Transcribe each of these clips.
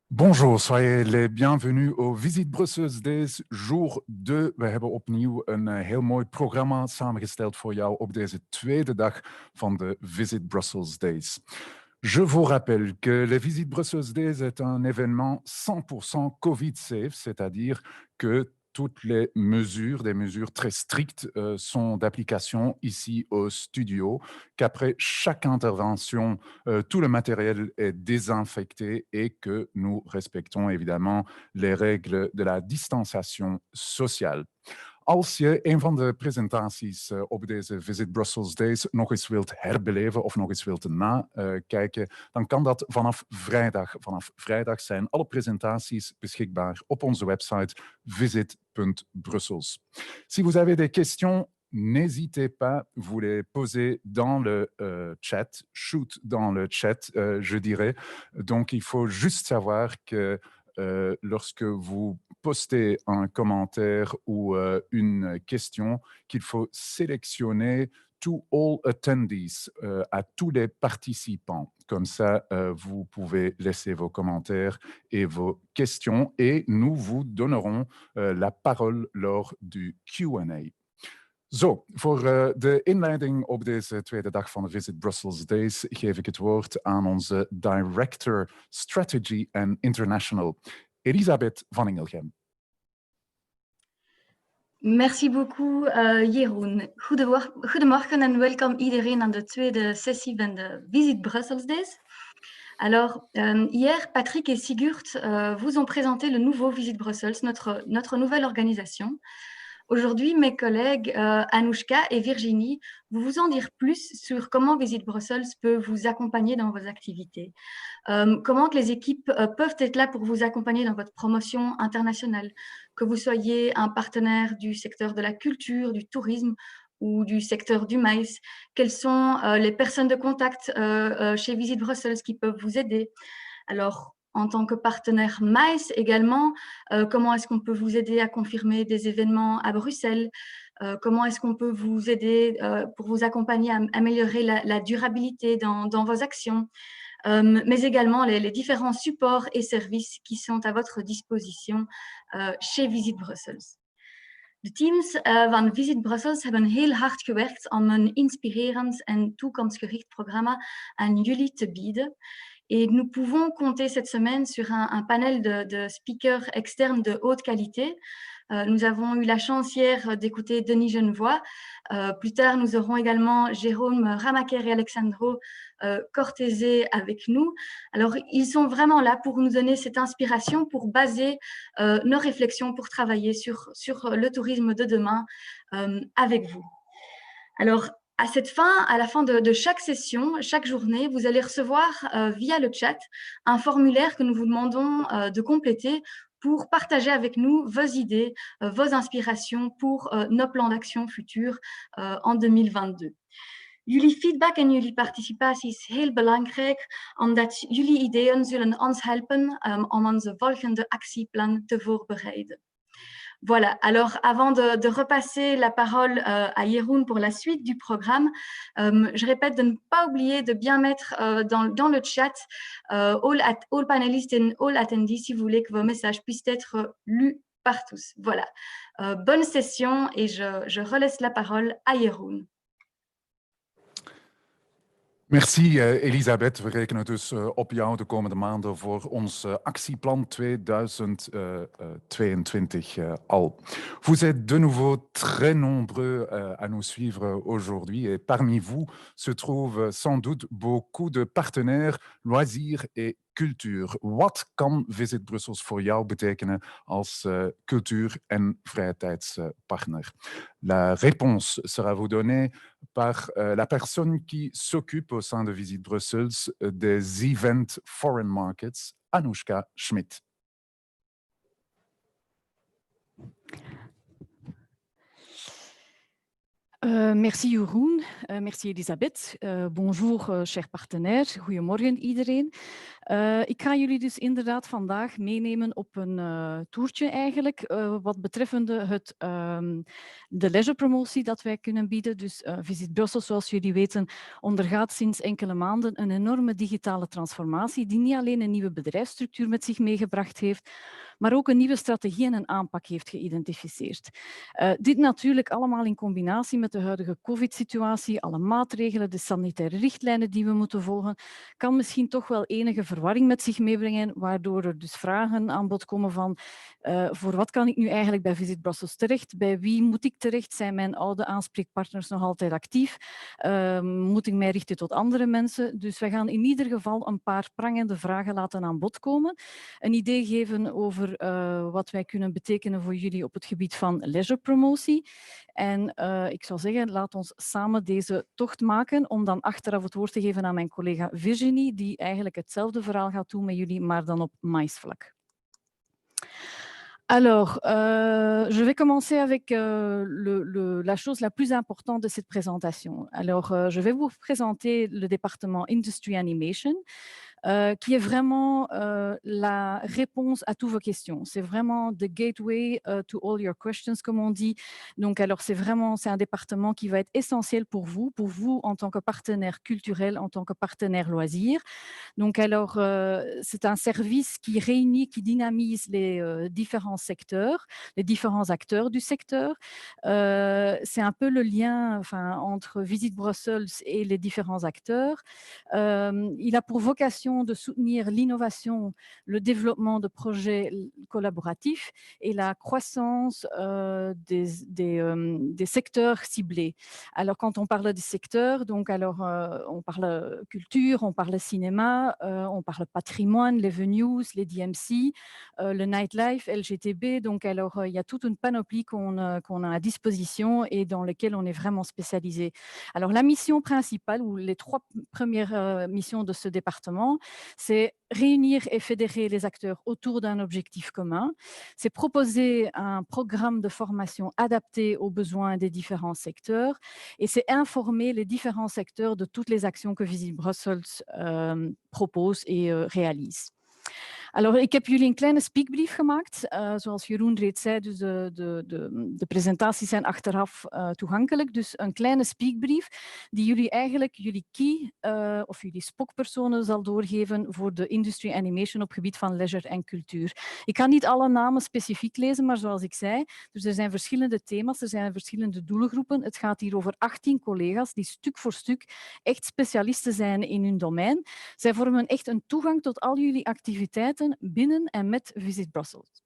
Bonjour, soyez les bienvenus au Visit Brussels Days, jour 2. We hebben opnieuw een heel mooi programma samengesteld voor jou op deze tweede dag van de Visit Brussels Days. Je vous rappelle que le Visit Brussels Days est un événement 100% Covid-safe, c'est-à-dire que toutes les mesures, des mesures très strictes, sont d'application ici au studio, qu'après chaque intervention, tout le matériel est désinfecté et que nous respectons évidemment les règles de la distanciation sociale. Als je een van de presentaties op deze Visit Brussels Days nog eens wilt herbeleven of nog eens wilt nakijken, dan kan dat vanaf vrijdag. Vanaf vrijdag zijn alle presentaties beschikbaar op onze website visit.brussels. Si vous avez des questions, n'hésitez pas, vous les posez dans le chat, shoot dans le chat, je dirais. Donc, il faut juste savoir que lorsque vous postez un commentaire ou une question, qu'il faut sélectionner to all attendees, à tous les participants. Comme ça, vous pouvez laisser vos commentaires et vos questions et nous vous donnerons la parole lors du Q&A. Zo, voor de inleiding op deze tweede dag van de Visit Brussels Days geef ik het woord aan onze Director Strategy and International, Elisabeth van Ingelgem. Merci beaucoup, Jeroen. Goedemorgen en welkom iedereen aan de tweede sessie van de Visit Brussels Days. Alors, hier, Patrick et Sigurd vous ont présenté le nouveau Visit Brussels, notre nouvelle organisation. Aujourd'hui, mes collègues Anoushka et Virginie vont vous en dire plus sur comment Visit Brussels peut vous accompagner dans vos activités, comment que les équipes peuvent être là pour vous accompagner dans votre promotion internationale, que vous soyez un partenaire du secteur de la culture, du tourisme ou du secteur du maïs, quelles sont les personnes de contact chez Visit Brussels qui peuvent vous aider. Alors, en tant que partenaire MAIS également, comment est-ce qu'on peut vous aider à confirmer des événements à Bruxelles, comment est-ce qu'on peut vous aider pour vous accompagner à améliorer la durabilité dans vos actions, mais également les différents supports et services qui sont à votre disposition chez Visit Brussels. De teams van Visit Brussels hebben heel hard gewerkt om een inspirerend en toekomstgericht programma aan jullie te bieden. Et nous pouvons compter cette semaine sur un panel de speakers externes de haute qualité Nous avons eu la chance hier d'écouter Denis Genevoix. Plus tard, nous aurons également Jérôme Ramaker et Alexandro Cortese avec nous. Alors, ils sont vraiment là pour nous donner cette inspiration, pour baser nos réflexions, pour travailler sur le tourisme de demain avec vous. Alors, à la fin de chaque session, chaque journée, vous allez recevoir via le chat un formulaire que nous vous demandons de compléter pour partager avec nous vos idées, vos inspirations pour nos plans d'action futurs en 2022. Jullie feedback en jullie participatie is heel belangrijk, omdat jullie ideeën zullen ons helpen om onze volgende actieplan te voorbereiden. Voilà, alors avant de repasser la parole à Jeroen pour la suite du programme, je répète de ne pas oublier de bien mettre dans le chat all panélistes et all attendees si vous voulez que vos messages puissent être lus par tous. Voilà, bonne session et je relaisse la parole à Jeroen. Merci Elisabeth. We rekenen dus op jou de komende maanden voor ons actieplan 2022 al. Vous êtes de nouveau très nombreux à nous suivre aujourd'hui et parmi vous se trouvent sans doute beaucoup de partenaires, loisirs et cultuur. Wat kan Visit Brussels voor jou betekenen als cultuur- en vrije tijdspartner? La réponse sera vous donnée par la personne qui s'occupe au sein de Visit Brussels des Event Foreign Markets, Anoushka Schmidt. Merci Jeroen, merci Elisabeth. Bonjour chers partenaires, goedemorgen iedereen. Ik ga jullie dus inderdaad vandaag meenemen op een toertje eigenlijk, wat betreffende de leisurepromotie dat wij kunnen bieden. Dus Visit Brussels, zoals jullie weten, ondergaat sinds enkele maanden een enorme digitale transformatie die niet alleen een nieuwe bedrijfsstructuur met zich meegebracht heeft, maar ook een nieuwe strategie en een aanpak heeft geïdentificeerd. Dit natuurlijk allemaal in combinatie met de huidige COVID-situatie, alle maatregelen, de sanitaire richtlijnen die we moeten volgen, kan misschien toch wel enige verwarring met zich meebrengen, waardoor er dus vragen aan bod komen van voor wat kan ik nu eigenlijk bij Visit Brussels terecht? Bij wie moet ik terecht? Zijn mijn oude aanspreekpartners nog altijd actief? Moet ik mij richten tot andere mensen? Dus we gaan in ieder geval een paar prangende vragen laten aan bod komen. Een idee geven over wat wij kunnen betekenen voor jullie op het gebied van leisurepromotie. En ik zou zeggen, laat ons samen deze tocht maken om dan achteraf het woord te geven aan mijn collega Virginie, die eigenlijk hetzelfde verhaal gaat doen met jullie, maar dan op maïsvlak. Alors, je vais commencer avec la chose la plus importante de cette présentation. Alors, je vais vous présenter le département Industry Animation, qui est vraiment la réponse à toutes vos questions. C'est vraiment the gateway to all your questions, comme on dit. Donc, alors, c'est un département qui va être essentiel pour vous en tant que partenaire culturel, en tant que partenaire loisir. Donc, alors, c'est un service qui réunit, qui dynamise les différents secteurs, les différents acteurs du secteur. C'est un peu le lien entre Visit Brussels et les différents acteurs. Il a pour vocation de soutenir l'innovation, le développement de projets collaboratifs et la croissance des secteurs ciblés. Alors, quand on parle des secteurs, donc alors on parle culture, on parle cinéma, on parle patrimoine, les venues, les DMC, le nightlife, LGTB. Donc, alors il y a toute une panoplie qu'on a à disposition et dans laquelle on est vraiment spécialisé. Alors, la mission principale ou les 3 premières missions de ce département, c'est réunir et fédérer les acteurs autour d'un objectif commun. C'est proposer un programme de formation adapté aux besoins des différents secteurs et c'est informer les différents secteurs de toutes les actions que Visit Brussels propose et réalise. Alors, ik heb jullie een kleine speakbrief gemaakt. Zoals Jeroen reeds zei, dus de presentaties zijn achteraf toegankelijk. Dus een kleine speakbrief die jullie eigenlijk jullie key of jullie spokpersonen zal doorgeven voor de industry animation op gebied van leisure en cultuur. Ik ga niet alle namen specifiek lezen, maar zoals ik zei, dus er zijn verschillende thema's, er zijn verschillende doelgroepen. Het gaat hier over 18 collega's die stuk voor stuk echt specialisten zijn in hun domein. Zij vormen echt een toegang tot al jullie activiteiten binnen en met Visit Brussels.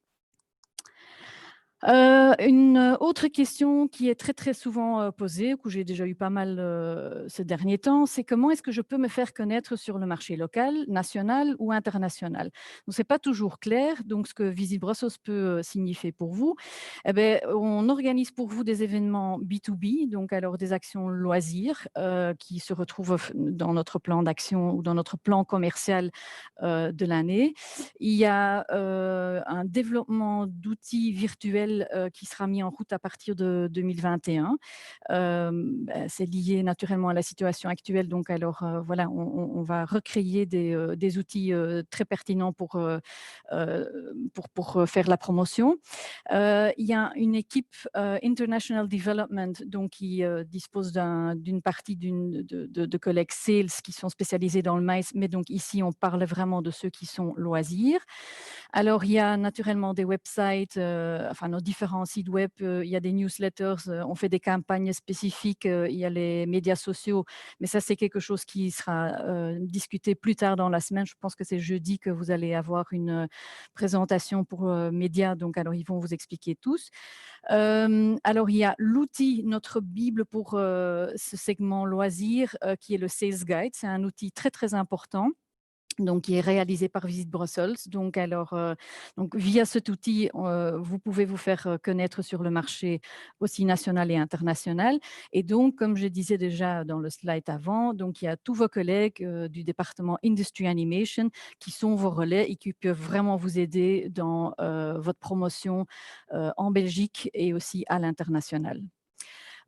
Une autre question qui est très, très souvent, posée, que j'ai déjà eu pas mal, ces derniers temps, c'est comment est-ce que je peux me faire connaître sur le marché local, national ou international? Donc c'est pas toujours clair, donc ce que Visit Brussels peut, signifier pour vous, eh beh, on organise pour vous des événements B2B, donc alors des actions loisirs, qui se retrouvent dans notre plan d'action ou dans notre plan commercial, de l'année. Il y a un développement d'outils virtuels qui sera mis en route à partir de 2021. C'est lié naturellement à la situation actuelle. Donc, alors voilà, on va recréer des outils très pertinents pour faire la promotion. Il y a une équipe International Development donc, qui dispose d'une partie de collègues sales qui sont spécialisés dans le maïs, mais donc ici on parle vraiment de ceux qui sont loisirs. Alors il y a naturellement des websites, enfin nos différents sites web, il y a des newsletters, on fait des campagnes spécifiques, il y a les médias sociaux, mais ça c'est quelque chose qui sera discuté plus tard dans la semaine. Je pense que c'est jeudi que vous allez avoir une présentation pour médias, donc alors ils vont vous expliquer tous. Alors il y a l'outil, notre bible pour ce segment loisirs, qui est le Sales Guide. C'est un outil très, très important. Donc, qui est réalisé par Visit Brussels. Donc, alors, donc via cet outil, vous pouvez vous faire connaître sur le marché aussi national et international. Et donc, comme je disais déjà dans le slide avant, donc il y a tous vos collègues du département Industry Animation qui sont vos relais et qui peuvent vraiment vous aider dans votre promotion en Belgique et aussi à l'international.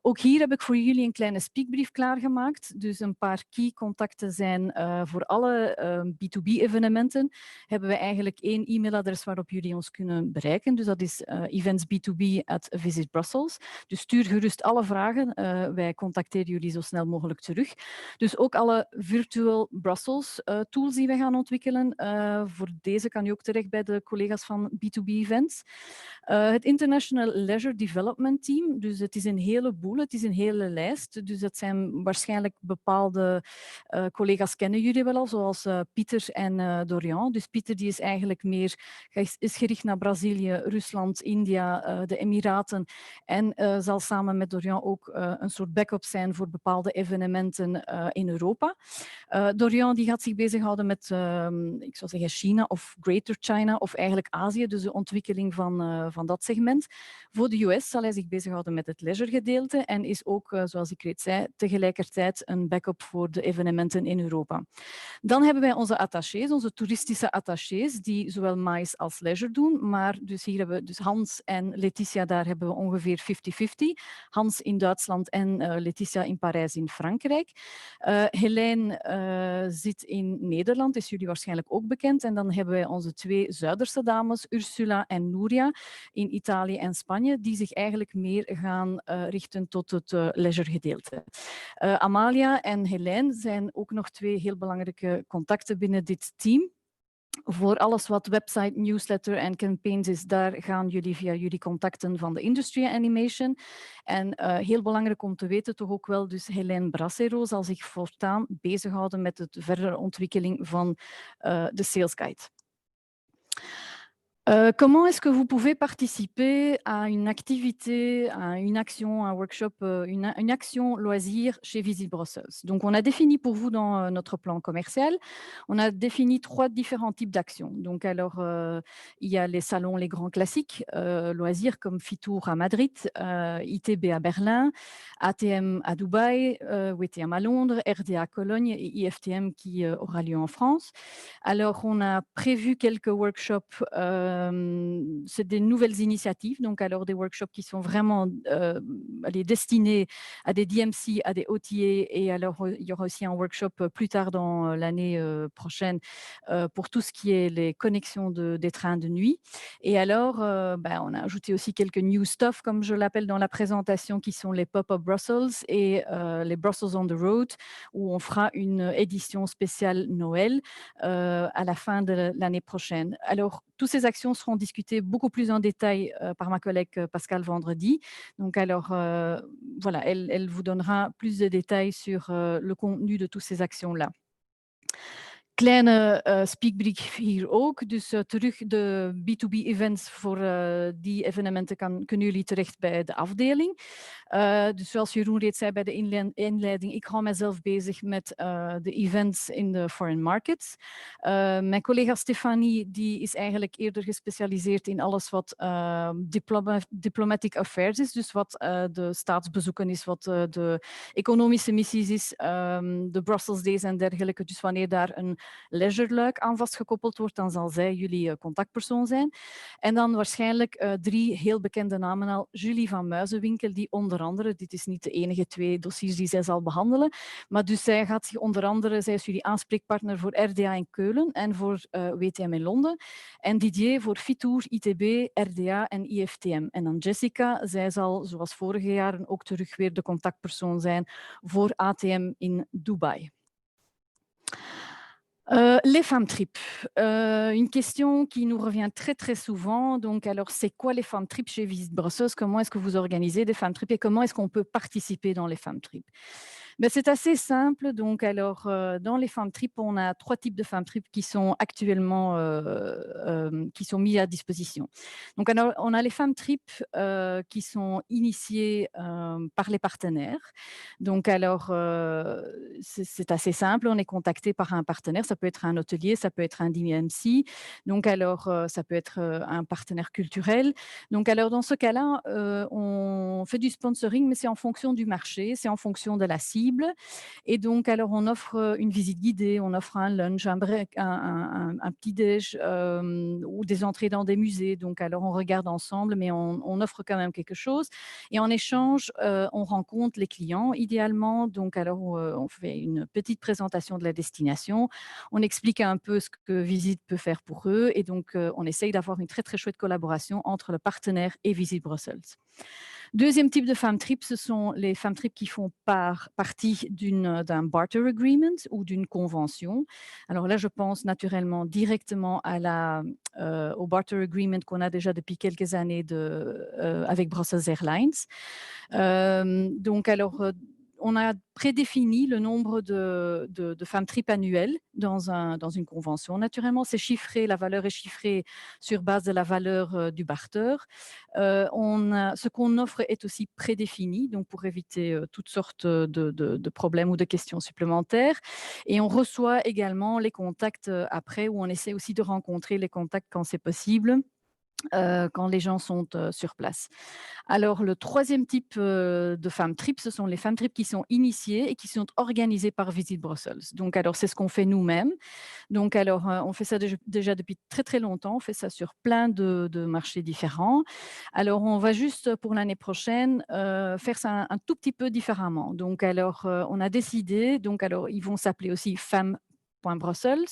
Ook hier heb ik voor jullie een kleine speakbrief klaargemaakt. Dus een paar key contacten zijn voor alle B2B-evenementen. Hebben we eigenlijk 1 e-mailadres waarop jullie ons kunnen bereiken. Dus dat is eventsb2b@Visit Brussels. Dus stuur gerust alle vragen. Wij contacteren jullie zo snel mogelijk terug. Dus ook alle Virtual Brussels tools die we gaan ontwikkelen. Voor deze kan u ook terecht bij de collega's van B2B Events. Het International Leisure Development Team. Dus het is een heleboel. Het is een hele lijst, dus dat zijn waarschijnlijk bepaalde collega's kennen jullie wel al, zoals Pieter en Dorian. Dus Pieter die is eigenlijk meer is gericht naar Brazilië, Rusland, India, de Emiraten en zal samen met Dorian ook een soort backup zijn voor bepaalde evenementen in Europa. Dorian die gaat zich bezighouden met, ik zou zeggen China of Greater China of eigenlijk Azië, dus de ontwikkeling van dat segment. Voor de US zal hij zich bezighouden met het leisure gedeelte en is ook, zoals ik reeds zei, tegelijkertijd een backup voor de evenementen in Europa. Dan hebben wij onze attachés, onze toeristische attachés, die zowel MICE als leisure doen. Maar dus hier hebben we dus Hans en Letitia, daar hebben we ongeveer 50-50. Hans in Duitsland en Letitia in Parijs in Frankrijk. Helene zit in Nederland, is jullie waarschijnlijk ook bekend. En dan hebben wij onze 2 Zuiderse dames, Ursula en Nuria, in Italië en Spanje, die zich eigenlijk meer gaan richten tot het leisure gedeelte. Amalia en Helene zijn ook nog 2 heel belangrijke contacten binnen dit team. Voor alles wat website, newsletter en campaigns is, daar gaan jullie via jullie contacten van de Industry Animation. En heel belangrijk om te weten toch ook wel, dus Helene Bracero zal zich voortaan bezighouden met de verdere ontwikkeling van de Sales Guide. Comment est-ce que vous pouvez participer à une activité, à une action, un workshop, une action loisir chez Visit Brussels? Donc, on a défini pour vous dans notre plan commercial, on a défini 3 différents types d'actions. Donc, alors, il y a les salons, les grands classiques, loisirs comme Fitur à Madrid, ITB à Berlin, ATM à Dubaï, WTM à Londres, RDA à Cologne et IFTM qui aura lieu en France. Alors, on a prévu quelques workshops, c'est des nouvelles initiatives, donc alors des workshops qui sont vraiment destinés à des DMC, à des OTA, et alors il y aura aussi un workshop plus tard dans l'année prochaine pour tout ce qui est les connexions des trains de nuit. Et alors, on a ajouté aussi quelques new stuff, comme je l'appelle dans la présentation, qui sont les Pop-up Brussels et les Brussels on the Road, où on fera une édition spéciale Noël à la fin de l'année prochaine. Alors, toutes ces actions seront discutées beaucoup plus en détail par ma collègue Pascale vendredi. Donc, alors, voilà, elle vous donnera plus de détails sur le contenu de toutes ces actions-là. Kleine speakbrief hier ook. Dus terug de B2B-events voor die evenementen kunnen jullie terecht bij de afdeling. Dus zoals Jeroen reeds zei bij de inleiding, ik hou mijzelf bezig met de events in de foreign markets. Mijn collega Stefanie die is eigenlijk eerder gespecialiseerd in alles wat diplomatic affairs is. Dus wat de staatsbezoeken is, wat de economische missies is, de Brussels Days en dergelijke. Dus wanneer daar een leisureluik aan vastgekoppeld wordt, dan zal zij jullie contactpersoon zijn. En dan waarschijnlijk 3 heel bekende namen al. Julie van Muizenwinkel, die onder andere, dit is niet de enige 2 dossiers die zij zal behandelen, maar dus zij gaat zich onder andere, zij is jullie aanspreekpartner voor RDA in Keulen en voor WTM in Londen. En Didier voor Fitur, ITB, RDA en IFTM. En dan Jessica, zij zal zoals vorige jaren ook terug weer de contactpersoon zijn voor ATM in Dubai. Les femmes trip, une question qui nous revient très très souvent. Donc, alors, c'est quoi les femmes trip chez Visite Brussels? Comment est-ce que vous organisez des femmes trip et comment est-ce qu'on peut participer dans les femmes trip? Ben, c'est assez simple. Donc, alors, dans les femmes trip, on a 3 types de femmes trip qui sont actuellement qui sont mis à disposition. Donc, alors, on a les femmes trip qui sont initiées par les partenaires. Donc, alors, c'est assez simple. On est contacté par un partenaire. Ça peut être un hôtelier, ça peut être un DMC. Donc, alors, ça peut être un partenaire culturel. Donc, alors, dans ce cas-là, on fait du sponsoring, mais c'est en fonction du marché, c'est en fonction de la cible. Et donc, alors, on offre une visite guidée, on offre un lunch, un petit-déj ou des entrées dans des musées. Donc, alors, on regarde ensemble, mais on offre quand même quelque chose. Et en échange, on rencontre les clients, idéalement. Donc, alors, on fait une petite présentation de la destination. On explique un peu ce que Visite peut faire pour eux. Et donc, on essaye d'avoir une très, très chouette collaboration entre le partenaire et Visite Brussels. Deuxième type de femmes trip, ce sont les femmes trip qui font partie d'un barter agreement ou d'une convention. Alors là, je pense naturellement directement au barter agreement qu'on a déjà depuis quelques années avec Brussels Airlines. Donc, alors, on a prédéfini le nombre de femmes trip annuelles dans une convention. Naturellement, c'est chiffré, la valeur est chiffrée sur base de la valeur du barter. Ce qu'on offre est aussi prédéfini, donc pour éviter toutes sortes de problèmes ou de questions supplémentaires. Et on reçoit également les contacts après, où on essaie aussi de rencontrer les contacts quand c'est possible. Quand les gens sont sur place. Alors, le troisième type de femmes trip, ce sont les femmes trip qui sont initiées et qui sont organisées par Visite Brussels. Donc, alors, c'est ce qu'on fait nous-mêmes. Donc, alors, on fait ça déjà depuis très, très longtemps. On fait ça sur plein de marchés différents. Alors, on va juste, pour l'année prochaine, faire ça un tout petit peu différemment. Donc, alors, on a décidé, donc, alors, ils vont s'appeler aussi femmes Brussels.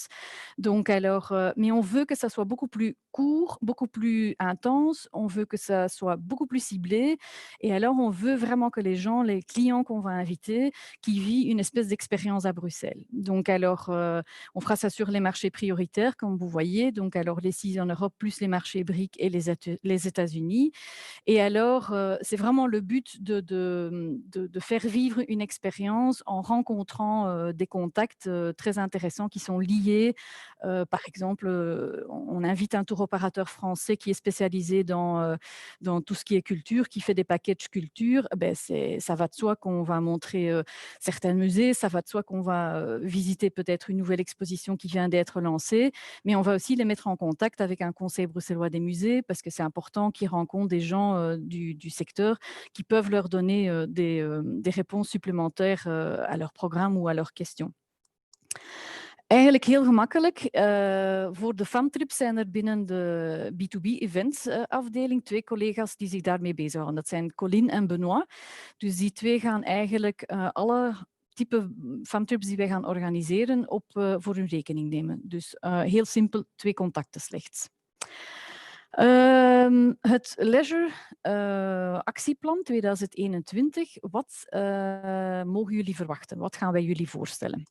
Donc, alors, mais on veut que ça soit beaucoup plus court, beaucoup plus intense. On veut que ça soit beaucoup plus ciblé. Et alors, on veut vraiment que les gens, les clients qu'on va inviter, qui vivent une espèce d'expérience à Bruxelles. Donc, alors, on fera ça sur les marchés prioritaires, comme vous voyez. Donc, alors, les 6 en Europe, plus les marchés BRIC et les États-Unis. Et alors, c'est vraiment le but de faire vivre une expérience en rencontrant des contacts très intéressants qui sont liés. Par exemple, on invite un tour opérateur français qui est spécialisé dans tout ce qui est culture, qui fait des packages culture. Ben, ça va de soi qu'on va montrer certains musées, ça va de soi qu'on va visiter peut-être une nouvelle exposition qui vient d'être lancée, mais on va aussi les mettre en contact avec un conseil bruxellois des musées parce que c'est important qu'ils rencontrent des gens du secteur qui peuvent leur donner des réponses supplémentaires à leur programme ou à leurs questions. Eigenlijk heel gemakkelijk. Voor de FAMTRIP zijn er binnen de B2B-events afdeling 2 collega's die zich daarmee bezighouden. Dat zijn Colin en Benoît. Dus die 2 gaan eigenlijk alle type FAMTRIPs die wij gaan organiseren voor hun rekening nemen. Dus heel simpel, 2 contacten slechts. Het Leisure actieplan 2021, wat mogen jullie verwachten? Wat gaan wij jullie voorstellen?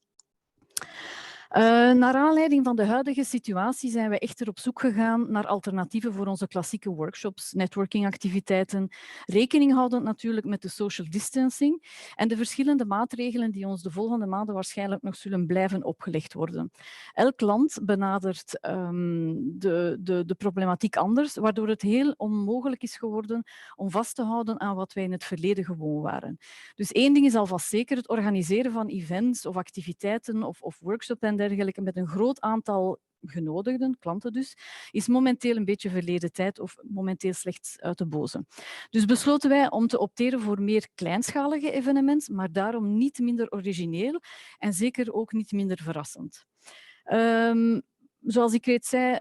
Naar aanleiding van de huidige situatie zijn we echter op zoek gegaan naar alternatieven voor onze klassieke workshops, networkingactiviteiten, rekening houdend natuurlijk met de social distancing en de verschillende maatregelen die ons de volgende maanden waarschijnlijk nog zullen blijven opgelegd worden. Elk land benadert de problematiek anders, waardoor het heel onmogelijk is geworden om vast te houden aan wat wij in het verleden gewoon waren. Dus één ding is alvast zeker, het organiseren van events of activiteiten of workshops en dergelijke met een groot aantal genodigden, klanten dus, is momenteel een beetje verleden tijd of momenteel slechts uit de boze. Dus besloten wij om te opteren voor meer kleinschalige evenementen, maar daarom niet minder origineel en zeker ook niet minder verrassend. Zoals ik reeds zei,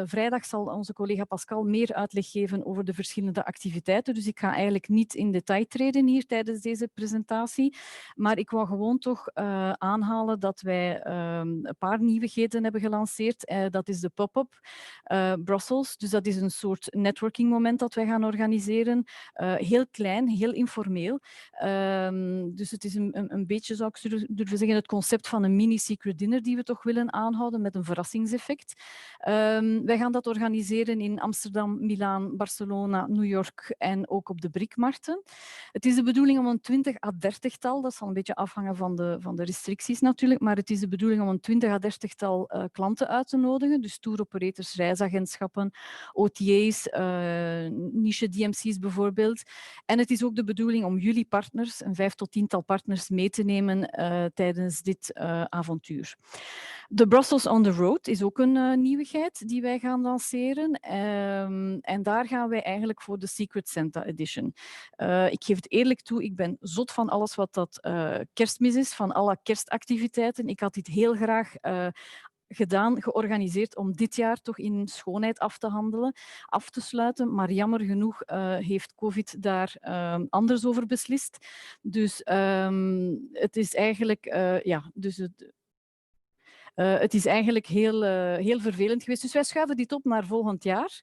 vrijdag zal onze collega Pascal meer uitleg geven over de verschillende activiteiten. Dus ik ga eigenlijk niet in detail treden hier tijdens deze presentatie. Maar ik wou gewoon toch aanhalen dat wij een paar nieuwigheden hebben gelanceerd. Dat is de pop-up Brussels. Dus dat is een soort networking-moment dat wij gaan organiseren. Heel klein, heel informeel. Dus het is een beetje, zou ik durven zeggen, het concept van een mini-secret dinner die we toch willen aanhouden met een verrassingseffect. Wij gaan dat organiseren in Amsterdam, Milaan, Barcelona, New York en ook op de BRIC-markten. Het is de bedoeling om een 20 à 30-tal, dat zal een beetje afhangen van de restricties natuurlijk, maar het is de bedoeling om een 20 à 30-tal klanten uit te nodigen, dus tour operators, reisagentschappen, OTA's, niche DMC's bijvoorbeeld. En het is ook de bedoeling om jullie partners, een 5 tot 10-tal partners, mee te nemen tijdens dit avontuur. De Brussels on the Road is ook een nieuwigheid die wij gaan lanceren. En daar gaan wij eigenlijk voor de Secret Santa Edition. Ik geef het eerlijk toe, ik ben zot van alles wat dat kerstmis is, van alle kerstactiviteiten. Ik had dit heel graag georganiseerd om dit jaar toch in schoonheid af te sluiten. Maar jammer genoeg heeft COVID daar anders over beslist. Dus het is eigenlijk, het is eigenlijk heel vervelend geweest. Dus wij schuiven dit op naar volgend jaar.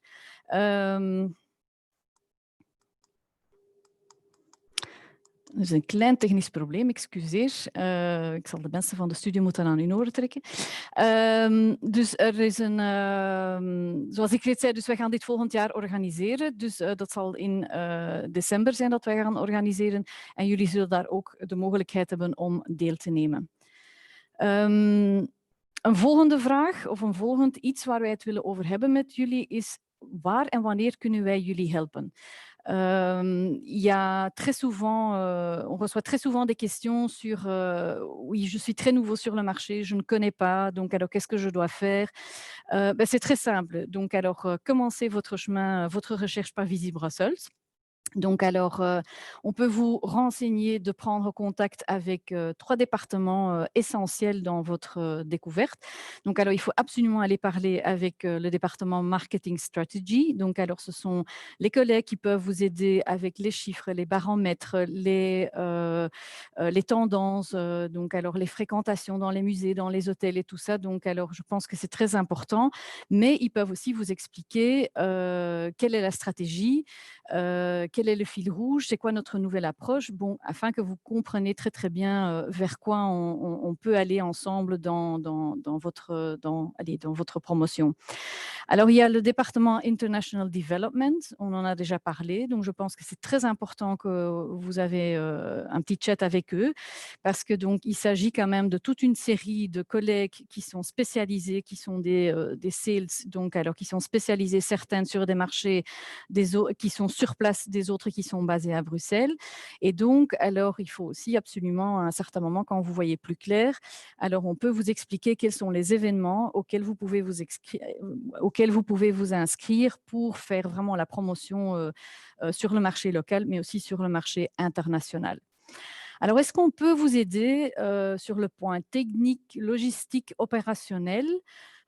Er is een klein technisch probleem, excuseer. Ik zal de mensen van de studio moeten aan hun oren trekken. Dus er is zoals ik reeds zei, dus wij gaan dit volgend jaar organiseren. Dus dat zal in december zijn dat wij gaan organiseren. En jullie zullen daar ook de mogelijkheid hebben om deel te nemen. Een volgende vraag of een volgend iets waar wij het willen over hebben met jullie is waar en wanneer kunnen wij jullie helpen? Il y a très souvent, on reçoit très souvent des questions sur oui, je suis très nouveau sur le marché, je ne connais pas, donc alors qu'est-ce que je dois faire? C'est très simple. Donc alors commencez votre chemin, votre recherche par Visit Brussels. Donc alors, on peut vous renseigner de prendre contact avec 3 départements essentiels dans votre découverte. Donc alors, il faut absolument aller parler avec le département Marketing Strategy. Donc alors, ce sont les collègues qui peuvent vous aider avec les chiffres, les baromètres, les tendances, donc alors les fréquentations dans les musées, dans les hôtels et tout ça. Donc alors, je pense que c'est très important. Mais ils peuvent aussi vous expliquer quelle est la stratégie, quel est le fil rouge, c'est quoi notre nouvelle approche, bon, afin que vous compreniez très très bien vers quoi on peut aller ensemble dans votre promotion. Alors, il y a le département International Development, on en a déjà parlé, donc je pense que c'est très important que vous avez un petit chat avec eux, parce que donc il s'agit quand même de toute une série de collègues qui sont spécialisés, qui sont des sales, donc alors qui sont spécialisés certaines sur des marchés, qui sont sur place, des autres qui sont basés à Bruxelles. Et donc, alors, il faut aussi absolument, à un certain moment, quand vous voyez plus clair, alors on peut vous expliquer quels sont les événements auxquels vous pouvez vous inscrire pour faire vraiment la promotion sur le marché local, mais aussi sur le marché international. Alors, est-ce qu'on peut vous aider sur le point technique, logistique, opérationnel?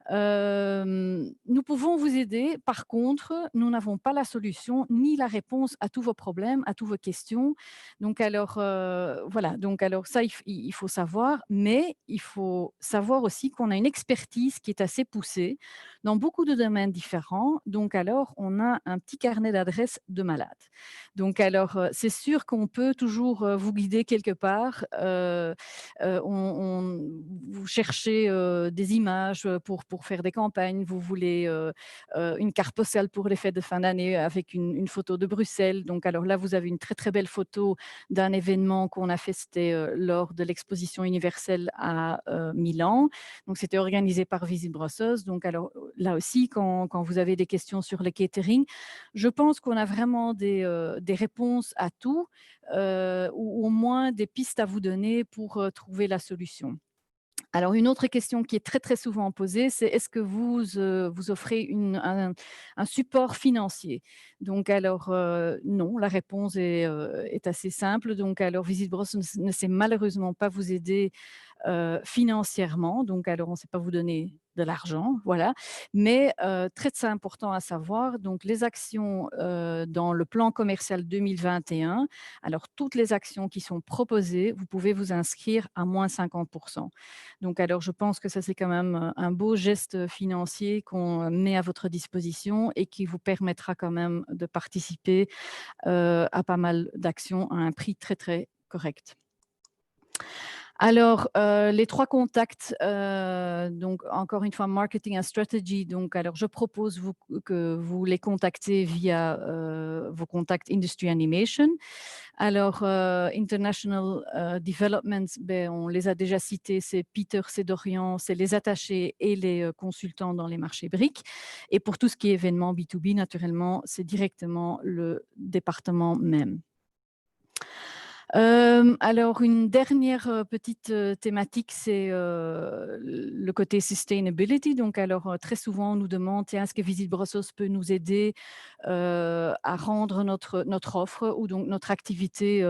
Nous pouvons vous aider. Par contre, nous n'avons pas la solution ni la réponse à tous vos problèmes, à toutes vos questions. Donc alors, voilà, donc alors ça, il faut savoir, mais il faut savoir aussi qu'on a une expertise qui est assez poussée dans beaucoup de domaines différents. Donc alors, on a un petit carnet d'adresses de malades. Donc alors, c'est sûr qu'on peut toujours vous guider quelque part. Vous cherchez des images pour faire des campagnes, vous voulez une carte postale pour les fêtes de fin d'année avec une photo de Bruxelles. Donc alors là, vous avez une très très belle photo d'un événement qu'on a fait, c'était lors de l'exposition universelle à Milan. Donc c'était organisé par Visit Brussels. Donc alors là aussi, quand vous avez des questions sur le catering, je pense qu'on a vraiment des réponses à tout, ou au moins des pistes à vous donner pour trouver la solution. Alors une autre question qui est très, très souvent posée, c'est est-ce que vous offrez un support financier? Donc alors, non, la réponse est assez simple. Donc alors Visit Brussels ne sait malheureusement pas vous aider financièrement. Donc, alors, on ne sait pas vous donner de l'argent, voilà. Mais très, très important à savoir, donc les actions dans le plan commercial 2021, alors toutes les actions qui sont proposées, vous pouvez vous inscrire à moins 50%. Donc, alors, je pense que ça, c'est quand même un beau geste financier qu'on met à votre disposition et qui vous permettra quand même de participer à pas mal d'actions à un prix très, très correct. Alors, les 3 contacts, donc encore une fois, marketing and strategy. Donc alors, je propose que vous les contactez via, vos contacts Industry Animation. Alors, International, Development, ben, on les a déjà cités, c'est Peter Sedorian, c'est les attachés et les, consultants dans les marchés BRIC. Et pour tout ce qui est événements B2B, naturellement, c'est directement le département même. Alors une dernière, petite, thématique, c'est, le côté sustainability. Donc alors, très souvent on nous demande: «Tiens, est-ce que Visit Brussels peut nous aider, à rendre notre offre ou donc notre activité,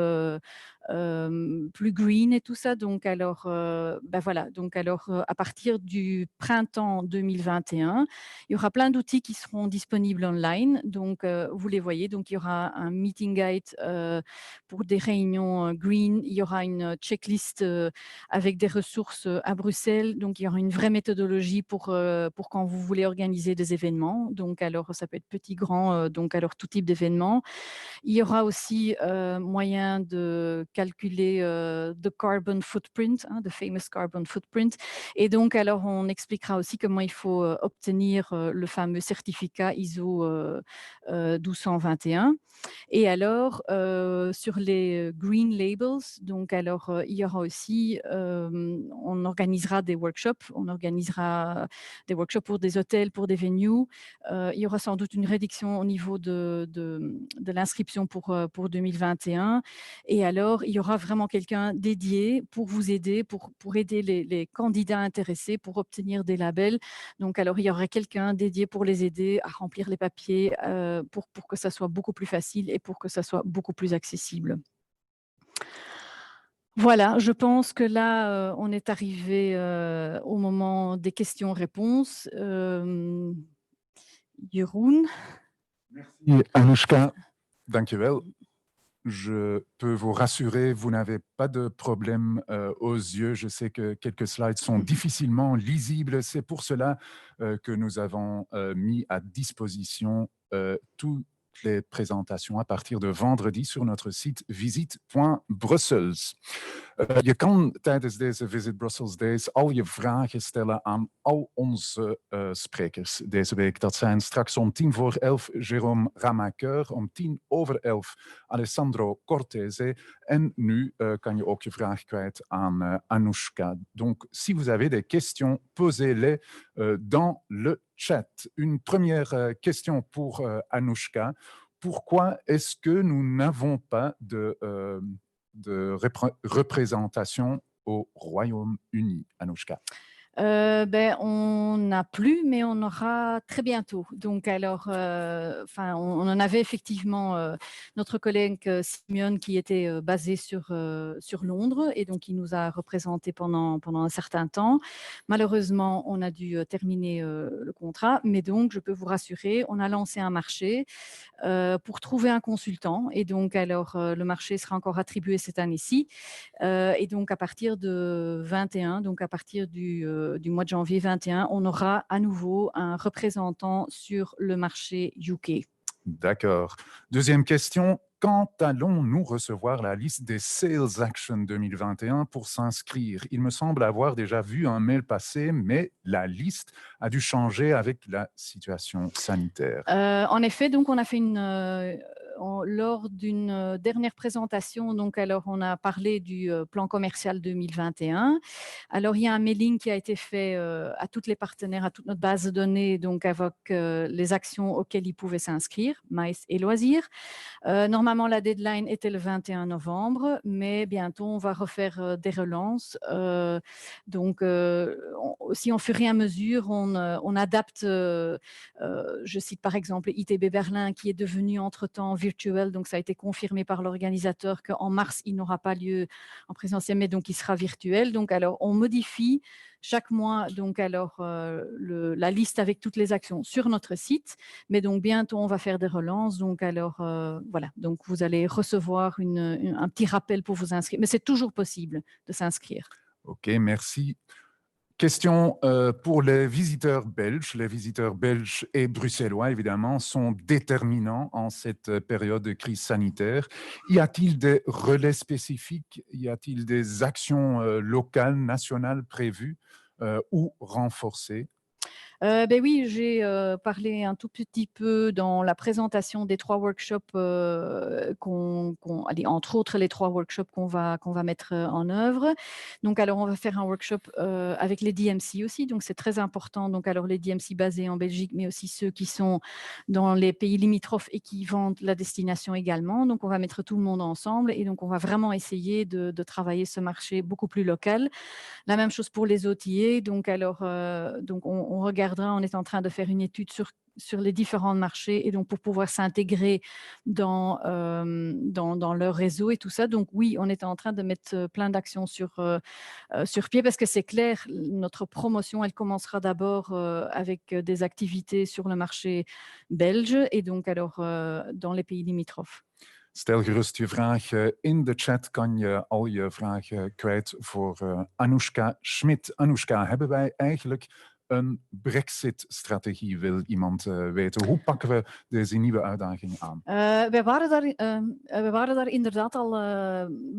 plus green et tout ça?» Donc alors, bah, voilà, donc alors, à partir du printemps 2021, il y aura plein d'outils qui seront disponibles online. Donc, vous les voyez, donc il y aura un meeting guide, pour des réunions green. Il y aura une checklist avec des ressources à Bruxelles. Donc, il y aura une vraie méthodologie pour quand vous voulez organiser des événements. Donc, alors, ça peut être petit, grand, donc alors tout type d'événements. Il y aura aussi moyen de calculer the carbon footprint, hein, the famous carbon footprint. Et donc, alors, on expliquera aussi comment il faut obtenir le fameux certificat ISO 1221. Et alors, sur les green labels, donc alors, il y aura aussi, on organisera des workshops. On organisera des workshops pour des hôtels, pour des venues. Il y aura sans doute une réduction au niveau de l'inscription pour 2021. Et alors, il y aura vraiment quelqu'un dédié pour vous aider, pour aider les candidats intéressés pour obtenir des labels. Donc alors, il y aura quelqu'un dédié pour les aider à remplir les papiers, pour que ça soit beaucoup plus facile et pour que ça soit beaucoup plus accessible. Voilà, je pense que là, on est arrivé, au moment des questions-réponses. Jeroen? Merci Anoushka, dankjewel. Je peux vous rassurer, vous n'avez pas de problème aux yeux. Je sais que quelques slides sont difficilement lisibles. C'est pour cela que nous avons mis à disposition toutes les présentations à partir de vendredi sur notre site visit.brussels. Je kan tijdens deze Visit Brussels Days al je vragen stellen aan al onze sprekers deze week. Dat zijn straks om 10:10 Jérôme Ramaqueur, om 10:11 Alessandro Cortese en nu kan je ook je vraag kwijt aan Anoushka. Donc, si vous avez des questions, posez-les dans le chat. Une première question pour Anoushka. Pourquoi est-ce que nous n'avons pas de représentation au Royaume-Uni, Anoushka? On n'a plus, mais on aura très bientôt. Donc, alors, on en avait effectivement notre collègue Simeon qui était basé sur Londres et donc il nous a représentés pendant un certain temps. Malheureusement, on a dû terminer le contrat, mais donc je peux vous rassurer, on a lancé un marché pour trouver un consultant et donc alors le marché sera encore attribué cette année-ci. Et donc, à partir de 21, donc à partir du mois de janvier 21, on aura à nouveau un représentant sur le marché UK. D'accord. Deuxième question. Quand allons-nous recevoir la liste des Sales Action 2021 pour s'inscrire? Il me semble avoir déjà vu un mail passer, mais la liste a dû changer avec la situation sanitaire. En effet, donc on a fait lors d'une dernière présentation, donc alors on a parlé du plan commercial 2021. Alors il y a un mailing qui a été fait à tous les partenaires, à toute notre base de données, donc avec les actions auxquelles ils pouvaient s'inscrire, MICE et loisirs. Normalement, la deadline était le 21 novembre, mais bientôt, on va refaire des relances. Aussi, en fur et à mesure, on adapte, je cite par exemple ITB Berlin, qui est devenu entre-temps virtuel, donc ça a été confirmé par l'organisateur qu'en mars, il n'aura pas lieu en présentiel, mais donc il sera virtuel. Donc, alors, on modifie chaque mois donc alors la liste avec toutes les actions sur notre site, mais donc bientôt on va faire des relances, donc alors voilà, donc vous allez recevoir un petit rappel pour vous inscrire, mais c'est toujours possible de s'inscrire. Ok, merci. Question pour les visiteurs belges. Les visiteurs belges et bruxellois, évidemment, sont déterminants en cette période de crise sanitaire. Y a-t-il des relais spécifiques? Y a-t-il des actions locales, nationales prévues ou renforcées? Oui, j'ai parlé un tout petit peu dans la présentation des 3 workshops, entre autres les 3 workshops qu'on va mettre en œuvre. Donc alors, on va faire un workshop avec les DMC aussi, donc c'est très important. Donc alors, les DMC basés en Belgique, mais aussi ceux qui sont dans les pays limitrophes et qui vendent la destination également. Donc, on va mettre tout le monde ensemble et donc on va vraiment essayer de travailler ce marché beaucoup plus local. La même chose pour les OTA. Donc, alors, on regardera, on est en train de faire une étude sur les différents marchés et donc pour pouvoir s'intégrer dans leur réseau et tout ça. Donc oui, on est en train de mettre plein d'actions sur pied parce que c'est clair, notre promotion, elle commencera d'abord avec des activités sur le marché belge et donc alors dans les pays limitrophes. Stel gerust je vraag in de chat, kan je al je vragen kwijt voor Anoushka Schmidt. Anoushka, hebben wij eigenlijk een Brexit-strategie, wil iemand weten. Hoe pakken we deze nieuwe uitdaging aan? We waren daar inderdaad al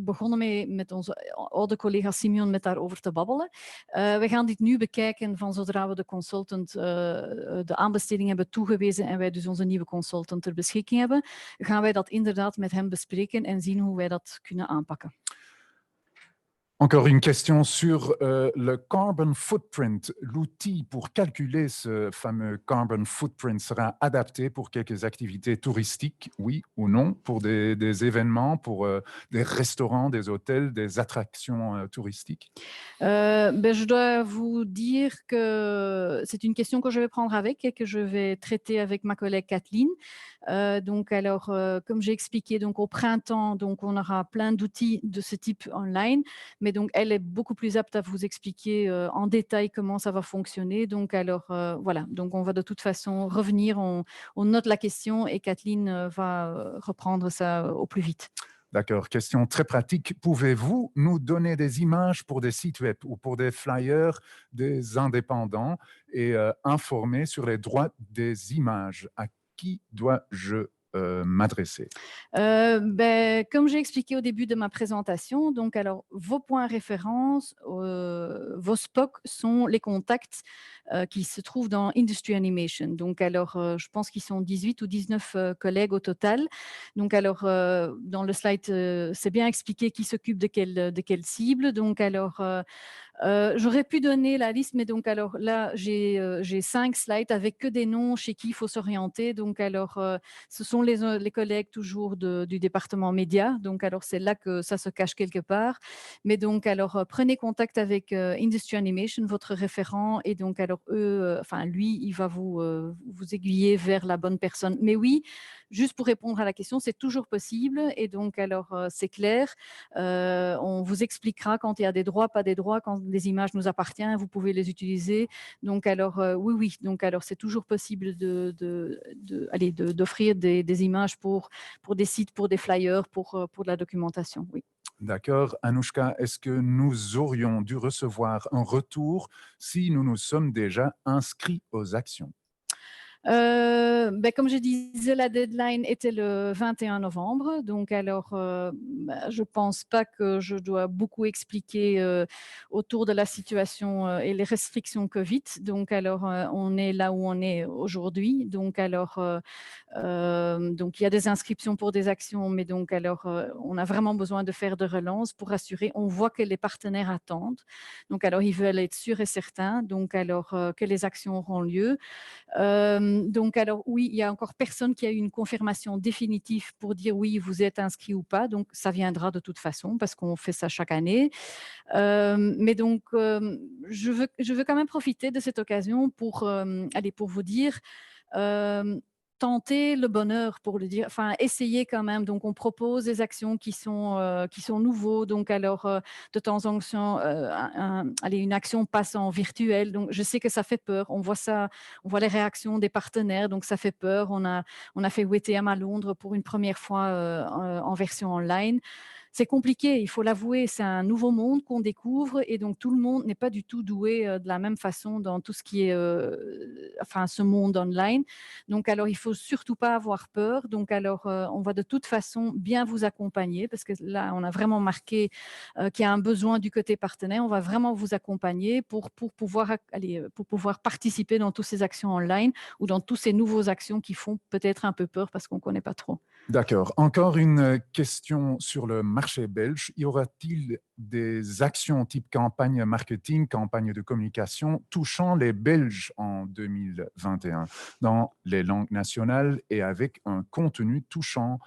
begonnen met onze oude collega Simeon met daarover te babbelen. We gaan dit nu bekijken van zodra we de consultant de aanbesteding hebben toegewezen en wij dus onze nieuwe consultant ter beschikking hebben, gaan wij dat inderdaad met hem bespreken en zien hoe wij dat kunnen aanpakken. Encore une question sur le carbon footprint. L'outil pour calculer ce fameux carbon footprint sera adapté pour quelques activités touristiques, oui ou non, pour des événements, pour des restaurants, des hôtels, des attractions touristiques? Je dois vous dire que c'est une question que je vais prendre avec et que je vais traiter avec ma collègue Kathleen. Donc alors, comme j'ai expliqué, donc au printemps, donc on aura plein d'outils de ce type online, mais donc elle est beaucoup plus apte à vous expliquer en détail comment ça va fonctionner. Donc alors, voilà, donc on va de toute façon revenir, on note la question et Kathleen va reprendre ça au plus vite. D'accord. Question très pratique. Pouvez-vous nous donner des images pour des sites web ou pour des flyers des indépendants et informer sur les droits des images? À qui dois-je m'adresser? Comme j'ai expliqué au début de ma présentation, donc alors vos points référence, vos SPOC sont les contacts qui se trouvent dans Industry Animation. Donc alors, je pense qu'ils sont 18 ou 19 collègues au total. Donc alors, dans le slide, c'est bien expliqué qui s'occupe de quelle cible. Donc alors, J'aurais pu donner la liste, mais donc alors là, j'ai 5 slides avec que des noms chez qui il faut s'orienter. Donc alors, ce sont les collègues toujours du département médias. Donc alors, c'est là que ça se cache quelque part. Mais donc alors, prenez contact avec Industry Animation, votre référent, et donc alors enfin lui, il va vous aiguiller vers la bonne personne. Mais oui, juste pour répondre à la question, c'est toujours possible. Et donc alors, c'est clair. On vous expliquera quand il y a des droits, pas des droits, quand les images nous appartiennent, vous pouvez les utiliser. Donc alors, oui. Donc alors, c'est toujours possible d'offrir des images pour des sites, pour des flyers, pour de la documentation, oui. D'accord. Anouchka, est-ce que nous aurions dû recevoir un retour si nous nous sommes déjà inscrits aux actions? Comme je disais, la deadline était le 21 novembre. Donc alors, je pense pas que je dois beaucoup expliquer autour de la situation et les restrictions Covid. Donc alors, on est là où on est aujourd'hui. Donc alors, donc il y a des inscriptions pour des actions, mais donc alors, on a vraiment besoin de faire de relance pour assurer. On voit que les partenaires attendent. Donc alors, ils veulent être sûrs et certains. Donc alors, que les actions auront lieu. Donc alors oui, il y a encore personne qui a eu une confirmation définitive pour dire oui, vous êtes inscrit ou pas. Donc ça viendra de toute façon parce qu'on fait ça chaque année. Mais donc je veux quand même profiter de cette occasion pour pour vous dire. Tenter le bonheur pour le dire, enfin essayer quand même. Donc on propose des actions qui sont nouveaux. Donc alors de temps en temps, une action passe en virtuel. Donc je sais que ça fait peur. On voit ça, on voit les réactions des partenaires. Donc ça fait peur. On a fait WTM à Londres pour une première fois en version online. C'est compliqué, il faut l'avouer, c'est un nouveau monde qu'on découvre et donc tout le monde n'est pas du tout doué de la même façon dans tout ce qui est, ce monde online. Donc alors, il faut surtout pas avoir peur. Donc alors, on va de toute façon bien vous accompagner parce que là, on a vraiment marqué qu'il y a un besoin du côté partenaire. On va vraiment vous accompagner pour pouvoir participer dans toutes ces actions online ou dans toutes ces nouvelles actions qui font peut-être un peu peur parce qu'on ne connaît pas trop. D'accord. Encore une question sur le marché belge. Y aura-t-il des actions type campagne marketing, campagne de communication touchant les Belges en 2021 dans les langues nationales et avec un contenu touchant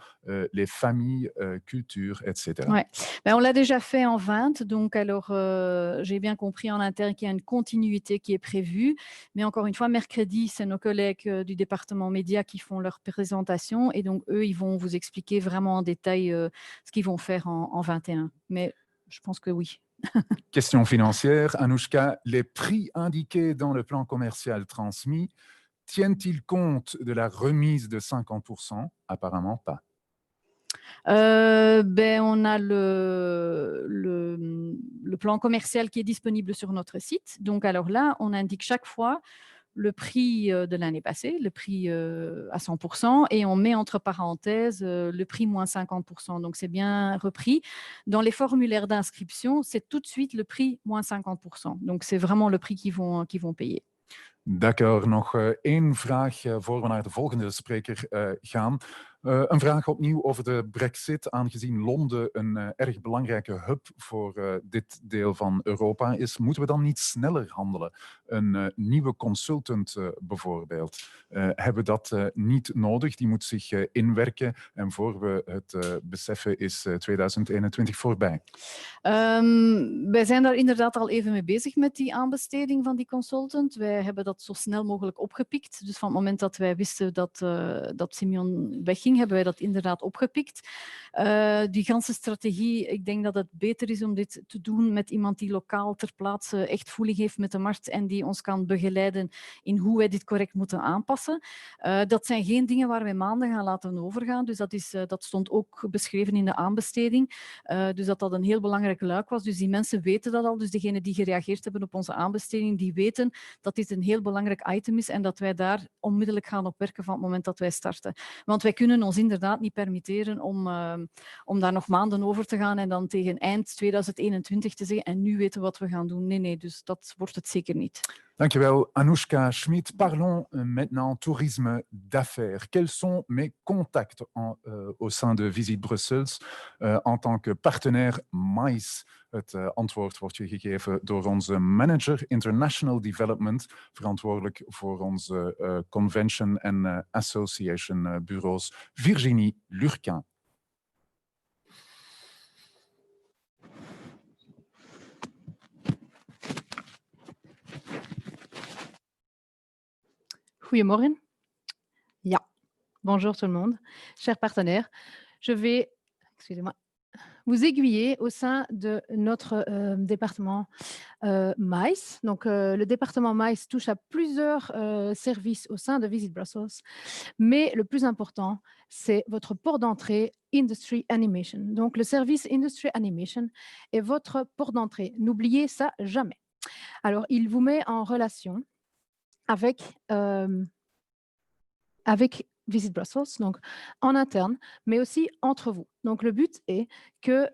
les familles, culture, etc. Ouais. On l'a déjà fait en 20, donc alors j'ai bien compris en interne qu'il y a une continuité qui est prévue. Mais encore une fois, mercredi, c'est nos collègues du département médias qui font leur présentation et donc eux, ils vont vous expliquer vraiment en détail ce qu'ils vont faire en 21. Mais je pense que oui. Question financière. Anouchka, les prix indiqués dans le plan commercial transmis tiennent-ils compte de la remise de 50%? Apparemment pas. On a le plan commercial qui est disponible sur notre site. Donc alors là, on indique chaque fois le prix de l'année passée, le prix à 100%, et on met entre parenthèses le prix moins 50%. Donc c'est bien repris. Dans les formulaires d'inscription, c'est tout de suite le prix moins 50%. Donc c'est vraiment le prix qu'ils vont payer. D'accord, nog één vraag voor we naar de volgende spreker gaan. Een vraag opnieuw over de Brexit, aangezien Londen een erg belangrijke hub voor dit deel van Europa is. Moeten we dan niet sneller handelen? Een nieuwe consultant bijvoorbeeld. Hebben we dat niet nodig? Die moet zich inwerken en voor we het beseffen is 2021 voorbij. Wij zijn daar inderdaad al even mee bezig met die aanbesteding van die consultant. Wij hebben dat zo snel mogelijk opgepikt. Dus van het moment dat wij wisten dat Simeon wegging, hebben wij dat inderdaad opgepikt. Die ganse strategie, ik denk dat het beter is om dit te doen met iemand die lokaal ter plaatse echt voeling heeft met de markt en die ons kan begeleiden in hoe wij dit correct moeten aanpassen. Dat zijn geen dingen waar wij maanden gaan laten overgaan. Dus dat stond ook beschreven in de aanbesteding. Dus dat een heel belangrijk luik was. Dus die mensen weten dat al. Dus degenen die gereageerd hebben op onze aanbesteding, die weten dat dit een heel belangrijk item is en dat wij daar onmiddellijk gaan op werken van het moment dat wij starten. Want wij kunnen ons inderdaad niet permitteren om daar nog maanden over te gaan en dan tegen eind 2021 te zeggen en nu weten we wat we gaan doen. Nee, dus dat wordt het zeker niet. Dankjewel, Anouchka Schmid. Parlons maintenant tourisme d'affaires. Quels sont mes contacts au sein de Visite Brussels en tant que partenaire MICE Het antwoord wordt je gegeven door onze manager International Development, verantwoordelijk voor onze convention en association bureaus, Virginie Lurquin. Goedemorgen. Ja, bonjour tout le monde. Chers partenaires, je vais, excusez-moi, vous aiguiller au sein de notre département MICE. Donc, le département MICE touche à plusieurs services au sein de Visit Brussels, mais le plus important, c'est votre port d'entrée Industry Animation. Donc, le service Industry Animation est votre port d'entrée. N'oubliez ça jamais. Alors, il vous met en relation avec Visit Brussels, donc en interne, mais aussi entre vous. Donc, le but est qu'il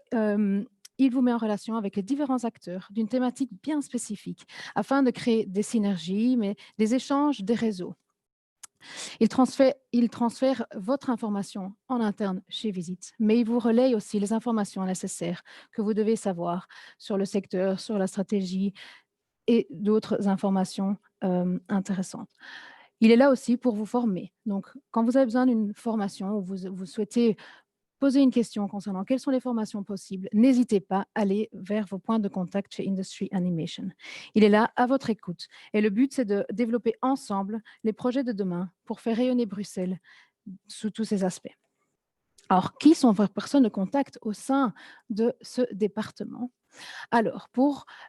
vous met en relation avec les différents acteurs d'une thématique bien spécifique afin de créer des synergies, mais des échanges, des réseaux. Il transfère votre information en interne chez Visit, mais il vous relaye aussi les informations nécessaires que vous devez savoir sur le secteur, sur la stratégie et d'autres informations intéressantes. Il est là aussi pour vous former. Donc, quand vous avez besoin d'une formation ou vous souhaitez poser une question concernant quelles sont les formations possibles, n'hésitez pas à aller vers vos points de contact chez Industry Animation. Il est là à votre écoute. Et le but, c'est de développer ensemble les projets de demain pour faire rayonner Bruxelles sous tous ces aspects. Alors, qui sont vos personnes de contact au sein de ce département ? Alors,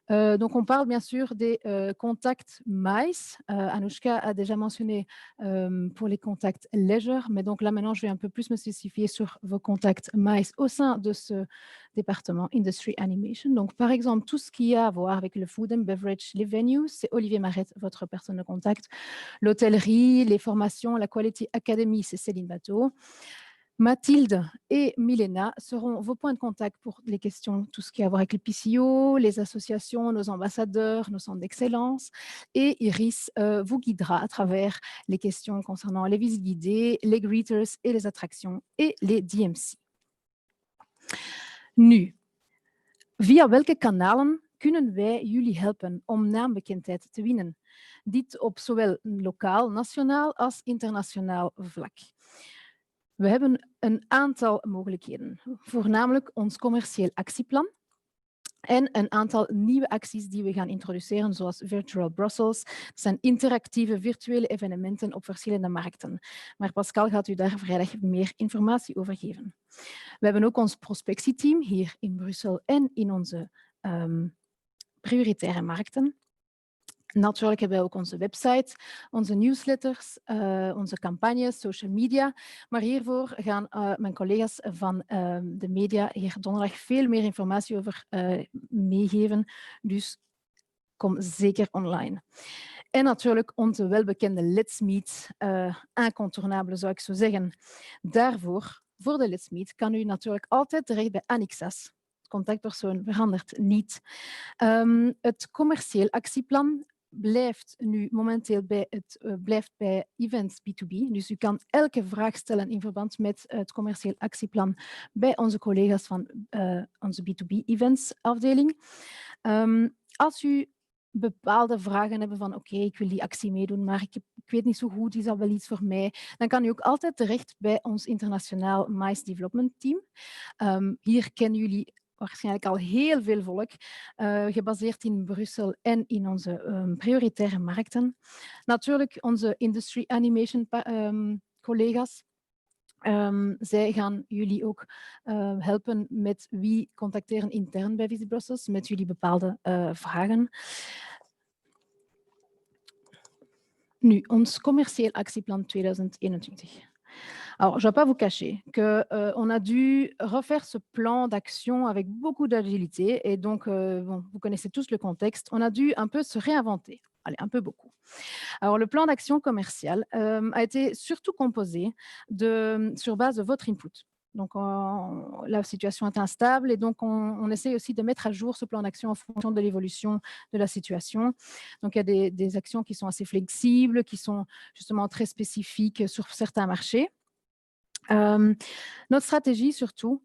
donc on parle bien sûr des contacts MICE. Anoushka a déjà mentionné pour les contacts Leisure, mais donc là maintenant je vais un peu plus me spécifier sur vos contacts MICE au sein de ce département Industry Animation. Donc par exemple, tout ce qui a à voir avec le food and beverage, les venues, c'est Olivier Marette, votre personne de contact. L'hôtellerie, les formations, la Quality Academy, c'est Céline Bateau. Mathilde et Milena seront vos points de contact pour les questions, tout ce qui a à voir avec les PCO, les associations, nos ambassadeurs, nos centres d'excellence. Et Iris vous guidera à travers les questions concernant les visites guidées, les greeters et les attractions et les DMC. Nu, via welke kanalen kunnen wij jullie helpen om naambekendheid te winnen? Dit op zowel lokaal, nationaal als internationaal vlak. We hebben een aantal mogelijkheden, voornamelijk ons commercieel actieplan en een aantal nieuwe acties die we gaan introduceren, zoals Virtual Brussels. Dat zijn interactieve virtuele evenementen op verschillende markten. Maar Pascal gaat u daar vrijdag meer informatie over geven. We hebben ook ons prospectieteam hier in Brussel en in onze prioritaire markten. Natuurlijk hebben we ook onze website, onze newsletters, onze campagnes, social media. Maar hiervoor gaan mijn collega's van de media hier donderdag veel meer informatie over meegeven. Dus kom zeker online. En natuurlijk onze welbekende Let's Meet, incontournable zou ik zo zeggen. Daarvoor, voor de Let's Meet, kan u natuurlijk altijd terecht bij Anixas. Contactpersoon verandert niet. Het commercieel actieplan blijft nu momenteel blijft bij Events B2B. Dus u kan elke vraag stellen in verband met het commercieel actieplan bij onze collega's van onze B2B Events afdeling. Als u bepaalde vragen hebben van oké, ik wil die actie meedoen, maar ik weet niet zo goed, is dat wel iets voor mij, dan kan u ook altijd terecht bij ons internationaal MICE Development Team. Hier kennen jullie waarschijnlijk al heel veel volk, gebaseerd in Brussel en in onze prioritaire markten. Natuurlijk onze Industry Animation collega's. Zij gaan jullie ook helpen met wie contacteren intern bij Visit Brussels, met jullie bepaalde vragen. Nu, ons commerciel actieplan 2021. Alors, je ne vais pas vous cacher qu'on a dû refaire ce plan d'action avec beaucoup d'agilité et donc, bon, vous connaissez tous le contexte, on a dû un peu se réinventer, allez, un peu beaucoup. Alors, le plan d'action commercial a été surtout composé sur base de votre input. Donc, la situation est instable et donc on essaie aussi de mettre à jour ce plan d'action en fonction de l'évolution de la situation. Donc, il y a des actions qui sont assez flexibles, qui sont justement très spécifiques sur certains marchés. Notre stratégie, surtout,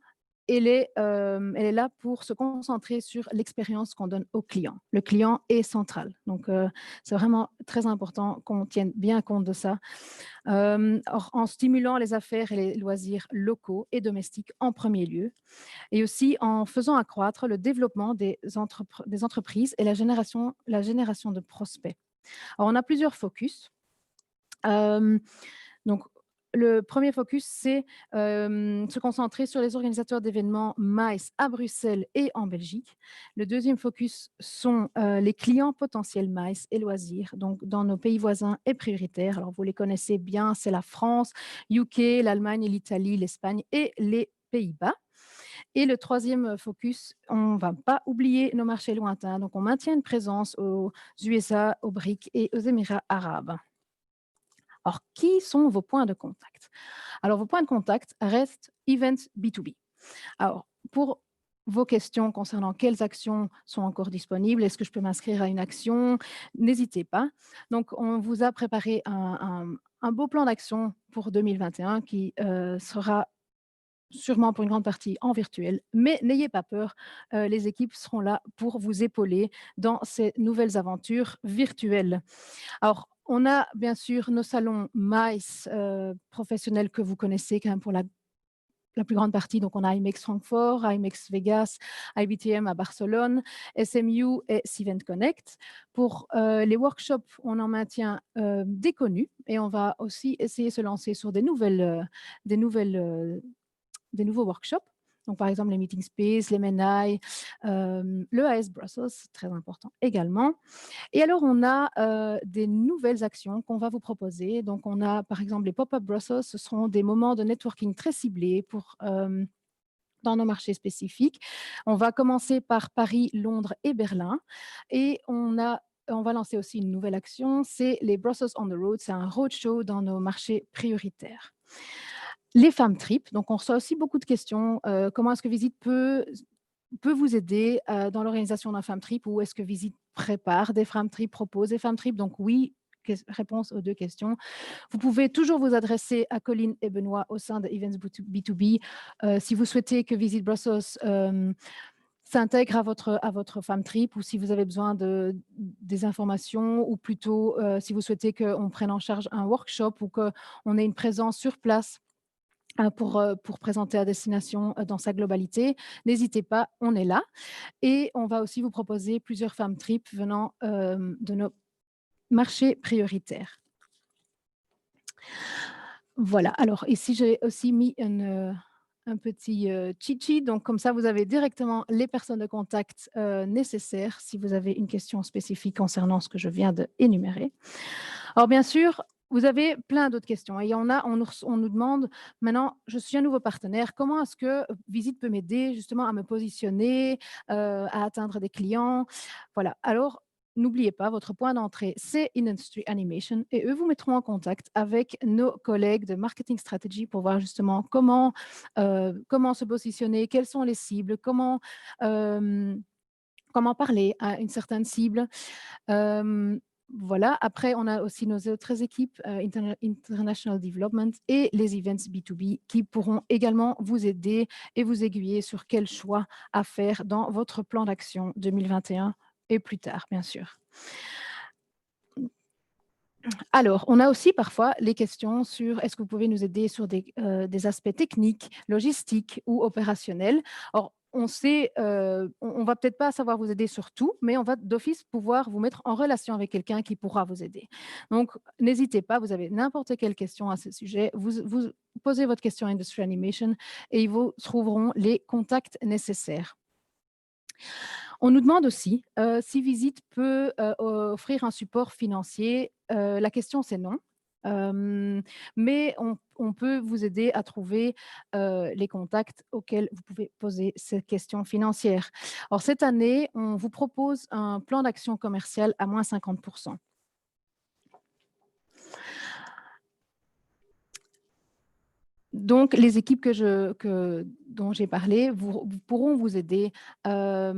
elle est là pour se concentrer sur l'expérience qu'on donne au client. Le client est central. Donc, c'est vraiment très important qu'on tienne bien compte de ça. En stimulant les affaires et les loisirs locaux et domestiques en premier lieu, et aussi en faisant accroître le développement des entreprises et la génération de prospects. Alors, on a plusieurs focus. Donc, le premier focus, c'est se concentrer sur les organisateurs d'événements MICE à Bruxelles et en Belgique. Le deuxième focus sont les clients potentiels MICE et loisirs, donc dans nos pays voisins et prioritaires. Alors, vous les connaissez bien, c'est la France, UK, l'Allemagne, l'Italie, l'Espagne et les Pays-Bas. Et le troisième focus, on ne va pas oublier nos marchés lointains. Donc, on maintient une présence aux USA, aux BRIC et aux Émirats arabes. Alors, qui sont vos points de contact? Alors, vos points de contact restent Events B2B. Alors, pour vos questions concernant quelles actions sont encore disponibles, est-ce que je peux m'inscrire à une action? N'hésitez pas. Donc, on vous a préparé un beau plan d'action pour 2021 qui sera sûrement pour une grande partie en virtuel, mais n'ayez pas peur, les équipes seront là pour vous épauler dans ces nouvelles aventures virtuelles. Alors, on a bien sûr nos salons MICE professionnels que vous connaissez quand même pour la plus grande partie. Donc, on a IMEX Francfort, IMEX Vegas, IBTM à Barcelone, SMU et Cvent Connect. Pour les workshops, on en maintient des connus et on va aussi essayer de se lancer sur des nouveaux workshops. Donc, par exemple, les Meeting Space, les MENAI, le AS Brussels, c'est très important également. Et alors, on a des nouvelles actions qu'on va vous proposer. Donc, on a, par exemple, les Pop-up Brussels. Ce seront des moments de networking très ciblés dans nos marchés spécifiques. On va commencer par Paris, Londres et Berlin. Et on va lancer aussi une nouvelle action, c'est les Brussels on the Road. C'est un roadshow dans nos marchés prioritaires. Les femmes trip, donc on reçoit aussi beaucoup de questions. Comment est-ce que Visite peut vous aider dans l'organisation d'un Femme Trip, ou est-ce que Visite prépare des Femmes Trip, propose des Femmes Trip? Donc oui, réponse aux deux questions. Vous pouvez toujours vous adresser à Colline et Benoît au sein de Events B2B si vous souhaitez que Visite Brussels s'intègre à votre Femme Trip, ou si vous avez besoin des informations, ou plutôt si vous souhaitez qu'on prenne en charge un workshop ou qu'on ait une présence sur place pour présenter la destination dans sa globalité. N'hésitez pas, on est là. Et on va aussi vous proposer plusieurs Femmes Trip venant de nos marchés prioritaires. Voilà, alors ici j'ai aussi mis un petit cheat sheet, donc comme ça vous avez directement les personnes de contact nécessaires si vous avez une question spécifique concernant ce que je viens d'énumérer. Alors bien sûr, vous avez plein d'autres questions et on nous demande maintenant, je suis un nouveau partenaire, comment est-ce que Visite peut m'aider justement à me positionner, à atteindre des clients? Voilà, alors n'oubliez pas, votre point d'entrée, c'est In-Industry Animation et eux vous mettront en contact avec nos collègues de Marketing Strategy pour voir justement comment se positionner, quelles sont les cibles, comment parler à une certaine cible. Voilà. Après, on a aussi nos autres équipes, International Development et les Events B2B qui pourront également vous aider et vous aiguiller sur quel choix à faire dans votre plan d'action 2021 et plus tard, bien sûr. Alors, on a aussi parfois les questions sur est-ce que vous pouvez nous aider sur des aspects techniques, logistiques ou opérationnels. Or, on sait, on va peut-être pas savoir vous aider sur tout, mais on va d'office pouvoir vous mettre en relation avec quelqu'un qui pourra vous aider. Donc, n'hésitez pas, vous avez n'importe quelle question à ce sujet, vous posez votre question à Industry Animation et ils vous trouveront les contacts nécessaires. On nous demande aussi si Visite peut offrir un support financier. La question, c'est non. Mais on peut vous aider à trouver les contacts auxquels vous pouvez poser ces questions financières. Alors, cette année, on vous propose un plan d'action commercial à moins 50%. Donc, les équipes dont j'ai parlé pourront vous aider à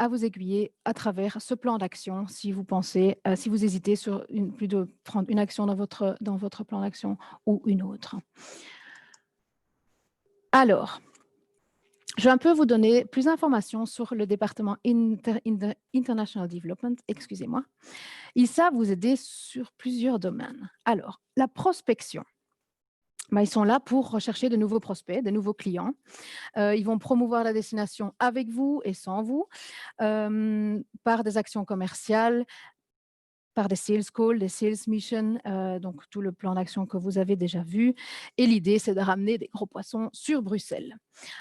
vous aiguiller à travers ce plan d'action si vous pensez, si vous hésitez sur plus de prendre une action dans votre plan d'action ou une autre. Alors, Je vais un peu vous donner plus d'informations sur le département International Development, excusez-moi. Ils savent vous aider sur plusieurs domaines. Alors, la prospection. Ils sont là pour rechercher de nouveaux prospects, de nouveaux clients. Ils vont promouvoir la destination avec vous et sans vous, par des actions commerciales, par des sales calls, des sales missions, donc tout le plan d'action que vous avez déjà vu. Et l'idée, c'est de ramener des gros poissons sur Bruxelles.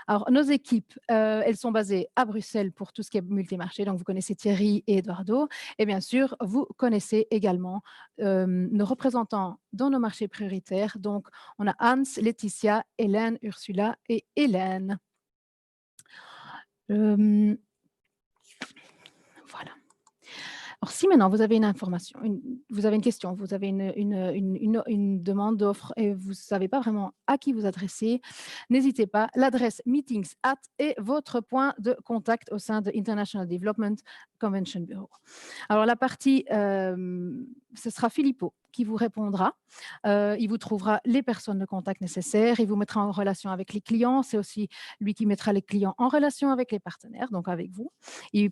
Alors, nos équipes, elles sont basées à Bruxelles pour tout ce qui est multimarché. Donc, vous connaissez Thierry et Eduardo. Et bien sûr, vous connaissez également nos représentants dans nos marchés prioritaires. Donc, on a Hans, Laetitia, Hélène, Ursula et Hélène. Voilà. Alors, si maintenant vous avez une information, vous avez une question, vous avez une demande d'offre et vous ne savez pas vraiment à qui vous adresser, n'hésitez pas. L'adresse meetings@ est votre point de contact au sein de International Development Convention Bureau. Alors, la partie, ce sera Filippo qui vous répondra. Il vous trouvera les personnes de contact nécessaires. Il vous mettra en relation avec les clients. C'est aussi lui qui mettra les clients en relation avec les partenaires, donc avec vous. Il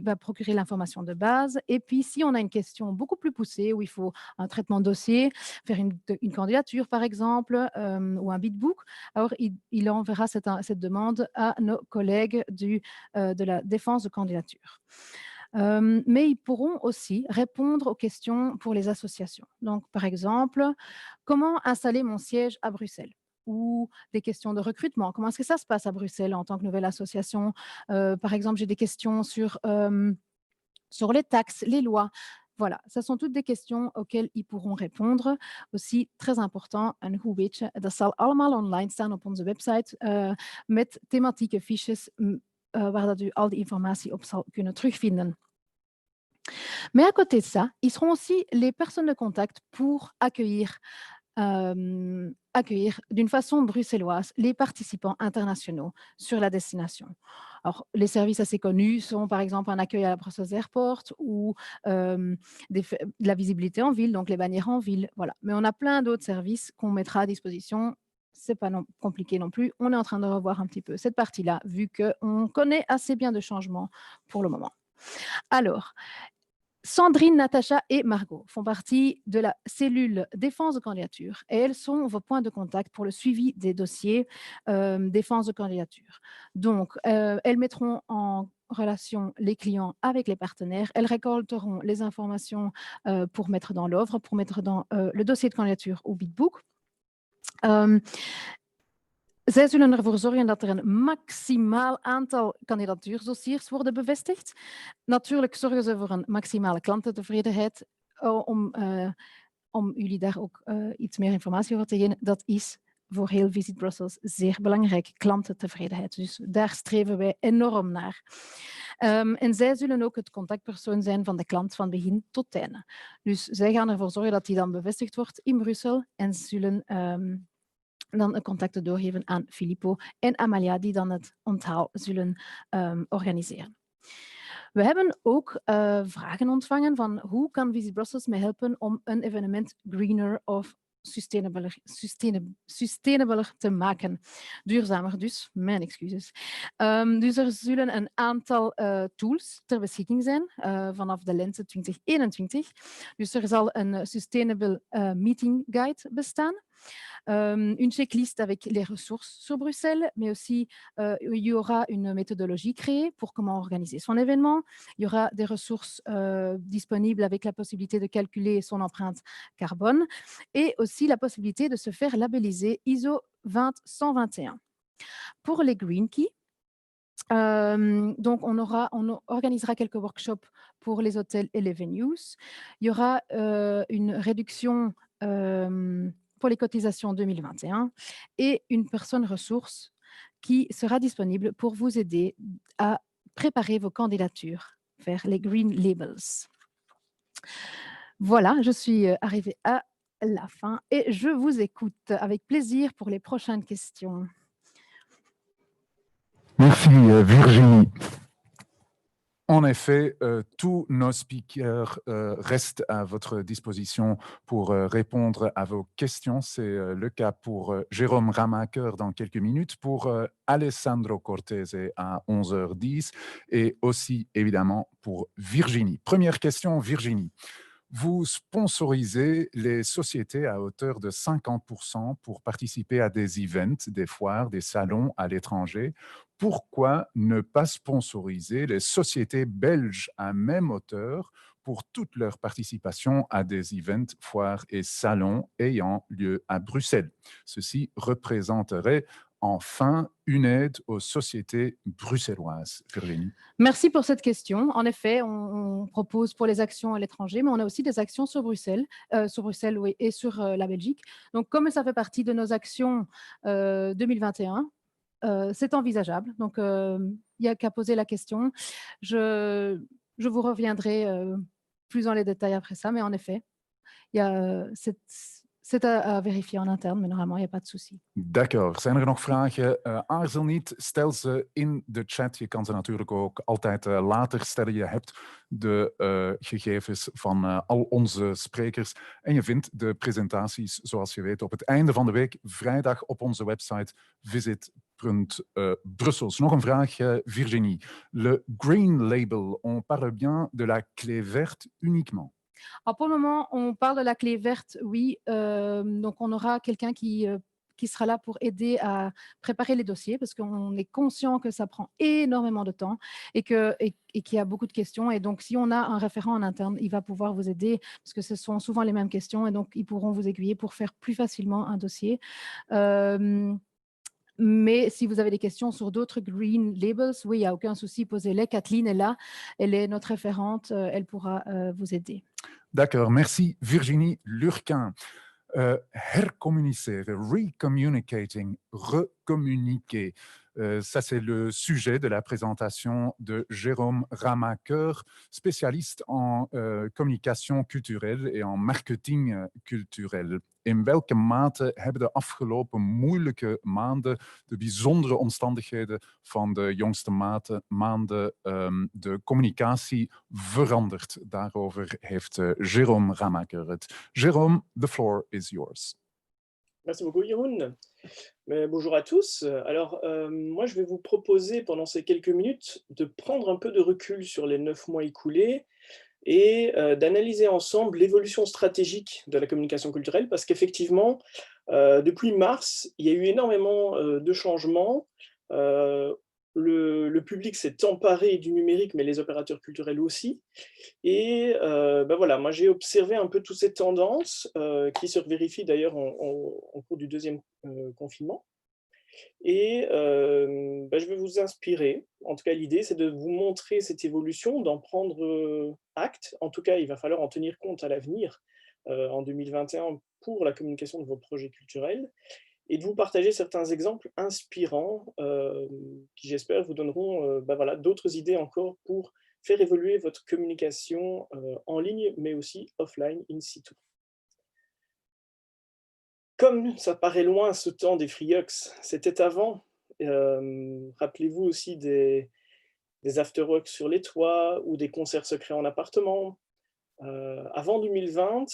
va procurer l'information de base. Et puis, si on a une question beaucoup plus poussée où il faut un traitement de dossier, faire une candidature, par exemple, ou un bidbook, alors il enverra cette demande à nos collègues de la défense de candidature. Mais ils pourront aussi répondre aux questions pour les associations. Donc, par exemple, comment installer mon siège à Bruxelles? Ou des questions de recrutement. Comment est-ce que ça se passe à Bruxelles en tant que nouvelle association? Par exemple, j'ai des questions sur les taxes, les lois. Voilà, ce sont toutes des questions auxquelles ils pourront répondre. Aussi, très important, een goed beetje, dat zal allemaal online staan op onze website met thematieke fiches waar dat u al die informatie op zal kunnen terugvinden. Mais à côté de ça, ils seront aussi les personnes de contact pour accueillir d'une façon bruxelloise les participants internationaux sur la destination. Alors, les services assez connus sont par exemple un accueil à la Brussels Airport ou de la visibilité en ville, donc les bannières en ville. Voilà. Mais on a plein d'autres services qu'on mettra à disposition. Ce n'est pas compliqué non plus. On est en train de revoir un petit peu cette partie-là, vu qu'on connaît assez bien de changements pour le moment. Alors, Sandrine, Natacha et Margot font partie de la cellule défense de candidature et elles sont vos points de contact pour le suivi des dossiers défense de candidature. Donc, elles mettront en relation les clients avec les partenaires. Elles récolteront les informations pour mettre dans l'offre, pour mettre dans le dossier de candidature au bidbook. Zij zullen ervoor zorgen dat er een maximaal aantal kandidatuurdossiers worden bevestigd. Natuurlijk zorgen ze voor een maximale klantentevredenheid. Om jullie daar ook iets meer informatie over te geven, dat is voor heel Visit Brussels zeer belangrijk, klantentevredenheid. Dus daar streven wij enorm naar. En zij zullen ook het contactpersoon zijn van de klant van begin tot einde. Dus zij gaan ervoor zorgen dat die dan bevestigd wordt in Brussel en zullen dan contacten doorgeven aan Filippo en Amalia, die dan het onthaal zullen organiseren. We hebben ook vragen ontvangen van hoe kan Visit Brussels mij helpen om een evenement greener of sustainabler te maken. Duurzamer dus, mijn excuses. Dus er zullen een aantal tools ter beschikking zijn vanaf de lente 2021. Dus er zal een Sustainable Meeting Guide bestaan. Une checklist avec les ressources sur Bruxelles, mais aussi il y aura une méthodologie créée pour comment organiser son événement. Il y aura des ressources disponibles avec la possibilité de calculer son empreinte carbone et aussi la possibilité de se faire labelliser ISO 20121. Pour les Green Key, donc on organisera quelques workshops pour les hôtels et les venues. Il y aura une réduction pour les cotisations 2021 et une personne ressource qui sera disponible pour vous aider à préparer vos candidatures vers les Green Labels. Voilà, je suis arrivée à la fin et je vous écoute avec plaisir pour les prochaines questions. Merci Virginie. En effet, tous nos speakers restent à votre disposition pour répondre à vos questions. C'est le cas pour Jérôme Ramaker dans quelques minutes, pour Alessandro Cortese à 11h10 et aussi évidemment pour Virginie. Première question, Virginie. Vous sponsorisez les sociétés à hauteur de 50% pour participer à des events, des foires, des salons à l'étranger. Pourquoi ne pas sponsoriser les sociétés belges à même hauteur pour toute leur participation à des events, foires et salons ayant lieu à Bruxelles? Ceci représenterait enfin une aide aux sociétés bruxelloises. Virginie. Merci pour cette question. En effet, on propose pour les actions à l'étranger, mais on a aussi des actions sur Bruxelles oui, et sur la Belgique. Donc, comme ça fait partie de nos actions 2021, c'est envisageable. Donc, il n'y a qu'à poser la question. Je vous reviendrai plus dans les détails après ça, mais en effet, c'est à vérifier en interne, mais normalement, il n'y a pas de souci. D'accord. Zijn er nog vragen? Aarzel niet, stel ze in de chat. Je kan ze natuurlijk ook altijd later stellen. Je hebt de gegevens van al onze sprekers. En je vindt de presentaties, zoals je weet, op het einde van de week, vrijdag, op onze website visit.brussels. Nog een vraag, Virginie. Le green label, on parle bien de la clé verte uniquement. Alors pour le moment, on parle de la clé verte, oui. Donc, on aura quelqu'un qui sera là pour aider à préparer les dossiers parce qu'on est conscient que ça prend énormément de temps et qu'il y a beaucoup de questions. Et donc, si on a un référent en interne, il va pouvoir vous aider parce que ce sont souvent les mêmes questions et donc, ils pourront vous aiguiller pour faire plus facilement un dossier. Mais si vous avez des questions sur d'autres green labels, oui, il n'y a aucun souci, posez-les. Kathleen est là, elle est notre référente, elle pourra vous aider. D'accord, merci Virginie Lurquin. Hercommuniceren, recommunicating, recommuniquer. Ça, c'est le sujet de la présentation de Jérôme Ramaker, spécialiste en communication culturelle et en marketing culturel. In welke mate hebben de afgelopen moeilijke maanden, de bijzondere omstandigheden van de jongste maanden, de communicatie veranderd? Daarover heeft Jérôme Ramaker het. Jérôme, the floor is yours. Merci beaucoup, Jeroen. Bonjour à tous. Alors, moi, je vais vous proposer pendant ces quelques minutes de prendre un peu de recul sur les 9 mois écoulés et d'analyser ensemble l'évolution stratégique de la communication culturelle, parce qu'effectivement, depuis mars, il y a eu énormément de changements. Le public s'est emparé du numérique, mais les opérateurs culturels aussi. Et voilà, moi j'ai observé un peu toutes ces tendances qui se vérifient d'ailleurs en cours du deuxième confinement. Et je vais vous inspirer. En tout cas, l'idée, c'est de vous montrer cette évolution, d'en prendre acte. En tout cas, il va falloir en tenir compte à l'avenir, en 2021, pour la communication de vos projets culturels, et de vous partager certains exemples inspirants qui, j'espère, vous donneront voilà, d'autres idées encore pour faire évoluer votre communication en ligne, mais aussi offline, in situ. Comme ça paraît loin ce temps des Freeux, c'était avant. Rappelez-vous aussi des afterworks sur les toits ou des concerts secrets en appartement. Avant 2020,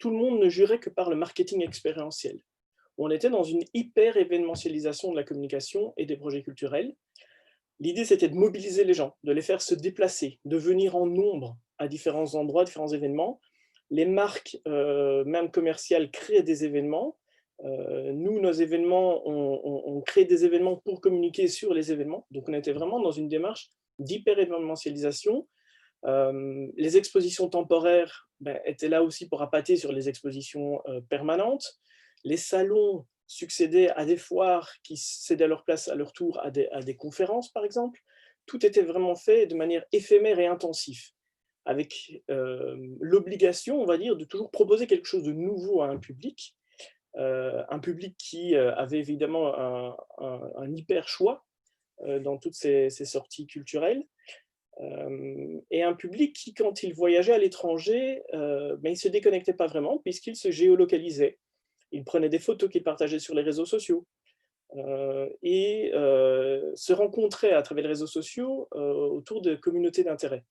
tout le monde ne jurait que par le marketing expérientiel. On était dans une hyper-événementialisation de la communication et des projets culturels. L'idée, c'était de mobiliser les gens, de les faire se déplacer, de venir en nombre à différents endroits, différents événements. Les marques, même commerciales, créent des événements. Nous, nos événements, on crée des événements pour communiquer sur les événements. Donc, on était vraiment dans une démarche d'hyper-événementialisation. Les expositions temporaires étaient là aussi pour appâter sur les expositions permanentes. Les salons succédaient à des foires qui cédaient leur place à leur tour à des conférences, par exemple. Tout était vraiment fait de manière éphémère et intensive, avec l'obligation, on va dire, de toujours proposer quelque chose de nouveau à un public qui avait évidemment un hyper choix dans toutes ces sorties culturelles, et un public qui, quand il voyageait à l'étranger, il ne se déconnectait pas vraiment, puisqu'il se géolocalisait. Il prenait des photos qu'il partageait sur les réseaux sociaux. et se rencontraient à travers les réseaux sociaux autour de communautés d'intérêt.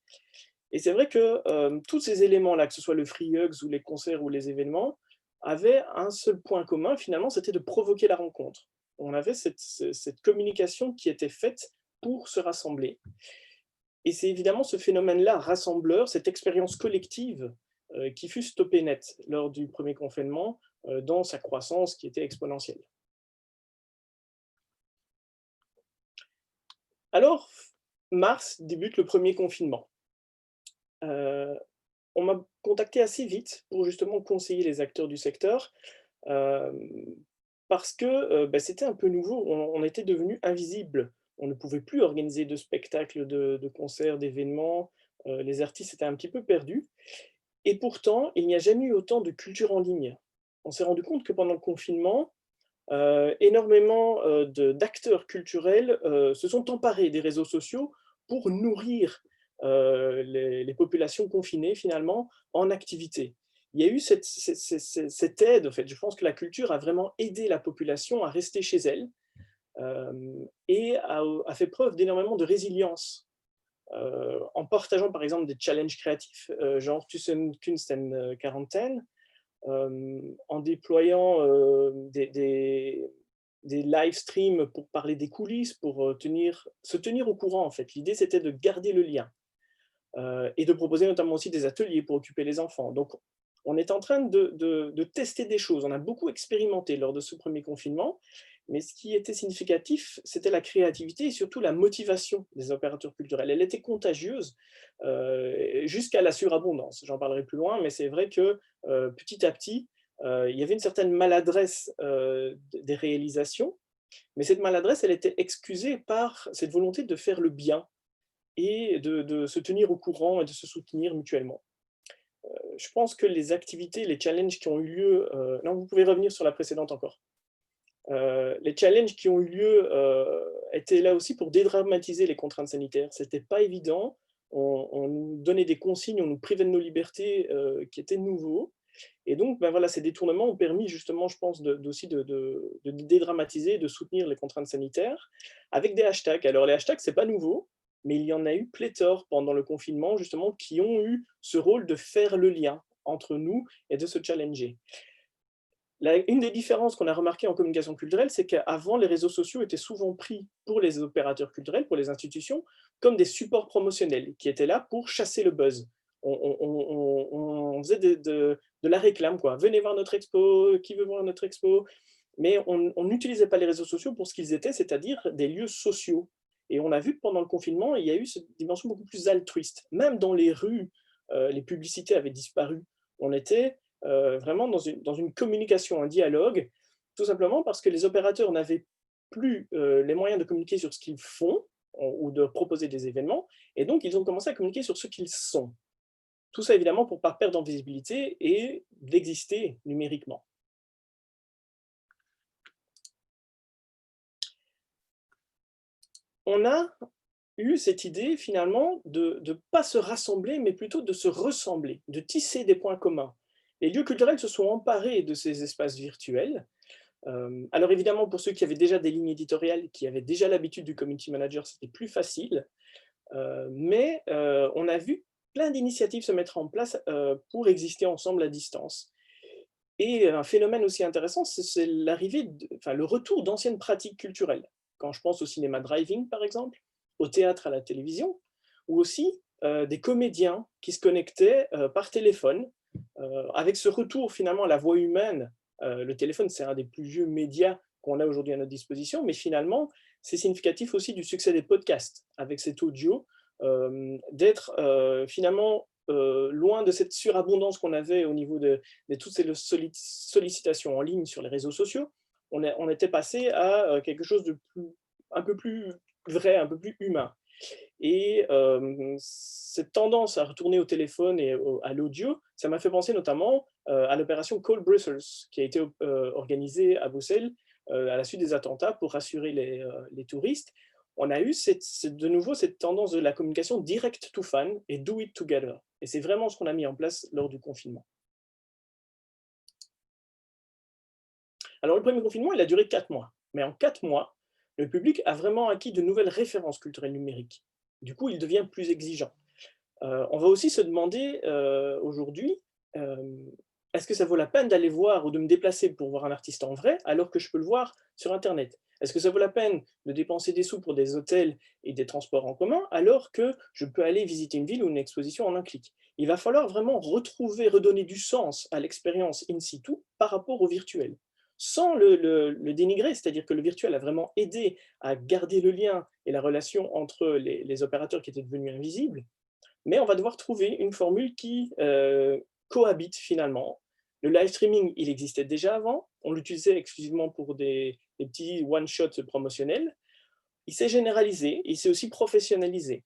Et c'est vrai que tous ces éléments-là, que ce soit le Free Hugs ou les concerts ou les événements, avaient un seul point commun, finalement, c'était de provoquer la rencontre. On avait cette communication qui était faite pour se rassembler. Et c'est évidemment ce phénomène-là, rassembleur, cette expérience collective, qui fut stoppée net lors du premier confinement, dans sa croissance qui était exponentielle. Alors, mars débute le premier confinement. On m'a contacté assez vite pour justement conseiller les acteurs du secteur, parce que c'était un peu nouveau, on était devenu invisible. On ne pouvait plus organiser de spectacles, de concerts, d'événements, les artistes étaient un petit peu perdus. Et pourtant, il n'y a jamais eu autant de culture en ligne. On s'est rendu compte que pendant le confinement, énormément d'acteurs culturels se sont emparés des réseaux sociaux pour nourrir les populations confinées, finalement, en activité. Il y a eu cette aide, en fait. Je pense que la culture a vraiment aidé la population à rester chez elle et a fait preuve d'énormément de résilience. En partageant, par exemple, des challenges créatifs, genre Kunst en Quarantaine, en déployant des live streams pour parler des coulisses, pour se tenir au courant, en fait. L'idée, c'était de garder le lien et de proposer notamment aussi des ateliers pour occuper les enfants. Donc, on est en train de tester des choses. On a beaucoup expérimenté lors de ce premier confinement, mais ce qui était significatif, c'était la créativité et surtout la motivation des opérateurs culturels. Elle était contagieuse jusqu'à la surabondance. J'en parlerai plus loin, mais c'est vrai que petit à petit, il y avait une certaine maladresse des réalisations, mais cette maladresse, elle était excusée par cette volonté de faire le bien et de se tenir au courant et de se soutenir mutuellement. Je pense que les activités, les challenges qui ont eu lieu... non, vous pouvez revenir sur la précédente encore. Les challenges qui ont eu lieu étaient là aussi pour dédramatiser les contraintes sanitaires. C'était pas évident. On nous donnait des consignes, on nous privait de nos libertés qui étaient nouveaux. Et donc, voilà, ces détournements ont permis justement, je pense, aussi de dédramatiser, de soutenir les contraintes sanitaires avec des hashtags. Alors, les hashtags, c'est pas nouveau, mais il y en a eu pléthore pendant le confinement, justement, qui ont eu ce rôle de faire le lien entre nous et de se challenger. Une des différences qu'on a remarquées en communication culturelle, c'est qu'avant, les réseaux sociaux étaient souvent pris pour les opérateurs culturels, pour les institutions, comme des supports promotionnels qui étaient là pour chasser le buzz. On faisait de la réclame, quoi. Venez voir notre expo, qui veut voir notre expo? Mais on n'utilisait pas les réseaux sociaux pour ce qu'ils étaient, c'est-à-dire des lieux sociaux. Et on a vu que pendant le confinement, il y a eu cette dimension beaucoup plus altruiste. Même dans les rues, les publicités avaient disparu. On était vraiment dans une communication, un dialogue, tout simplement parce que les opérateurs n'avaient plus les moyens de communiquer sur ce qu'ils font ou de proposer des événements, et donc ils ont commencé à communiquer sur ce qu'ils sont. Tout ça évidemment pour ne pas perdre en visibilité et d'exister numériquement. On a eu cette idée finalement de ne pas se rassembler, mais plutôt de se ressembler, de tisser des points communs. Les lieux culturels se sont emparés de ces espaces virtuels. Alors évidemment, pour ceux qui avaient déjà des lignes éditoriales, qui avaient déjà l'habitude du community manager, c'était plus facile. Mais on a vu plein d'initiatives se mettre en place pour exister ensemble à distance. Et un phénomène aussi intéressant, c'est le retour d'anciennes pratiques culturelles. Quand je pense au cinéma drive-in, par exemple, au théâtre, à la télévision, ou aussi des comédiens qui se connectaient par téléphone, avec ce retour finalement à la voix humaine. Le téléphone, c'est un des plus vieux médias qu'on a aujourd'hui à notre disposition, mais finalement, c'est significatif aussi du succès des podcasts, avec cet audio, d'être finalement loin de cette surabondance qu'on avait au niveau de toutes ces sollicitations en ligne sur les réseaux sociaux. On était passé à quelque chose de un peu plus vrai, un peu plus humain. Et cette tendance à retourner au téléphone et à l'audio, ça m'a fait penser notamment à l'opération Call Brussels, qui a été organisée à Bruxelles à la suite des attentats pour rassurer les touristes. On a eu de nouveau cette tendance de la communication direct to fan et do it together. Et c'est vraiment ce qu'on a mis en place lors du confinement. Alors le premier confinement, il a duré 4 mois. Mais en 4 mois, le public a vraiment acquis de nouvelles références culturelles numériques. Du coup, il devient plus exigeant. On va aussi se demander aujourd'hui, est-ce que ça vaut la peine d'aller voir ou de me déplacer pour voir un artiste en vrai, alors que je peux le voir sur Internet? Est-ce que ça vaut la peine de dépenser des sous pour des hôtels et des transports en commun, alors que je peux aller visiter une ville ou une exposition en un clic? Il va falloir vraiment retrouver, redonner du sens à l'expérience in situ par rapport au virtuel, sans le dénigrer, c'est-à-dire que le virtuel a vraiment aidé à garder le lien et la relation entre les opérateurs qui étaient devenus invisibles, mais on va devoir trouver une formule qui cohabite finalement. Le live streaming, il existait déjà avant, on l'utilisait exclusivement pour des petits one-shots promotionnels. Il s'est généralisé, il s'est aussi professionnalisé.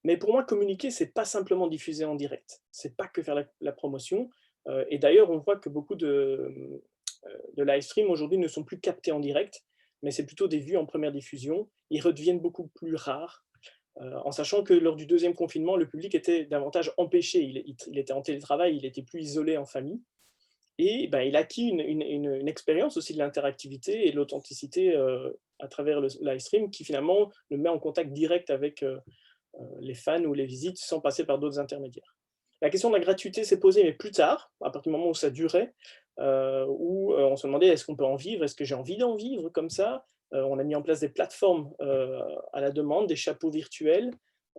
Mais pour moi, communiquer, c'est pas simplement diffuser en direct, c'est pas que faire la promotion. Et d'ailleurs, on voit que beaucoup de live stream aujourd'hui ne sont plus captés en direct, mais c'est plutôt des vues en première diffusion. Ils redeviennent beaucoup plus rares, en sachant que lors du deuxième confinement, le public était davantage empêché. Il était en télétravail, il était plus isolé en famille. Et ben, il a acquis une expérience aussi de l'interactivité et de l'authenticité à travers le live stream qui finalement le met en contact direct avec les fans ou les visites sans passer par d'autres intermédiaires. La question de la gratuité s'est posée, mais plus tard, à partir du moment où ça durait, où on se demandait est-ce qu'on peut en vivre, est-ce que j'ai envie d'en vivre comme ça. On a mis en place des plateformes à la demande, des chapeaux virtuels.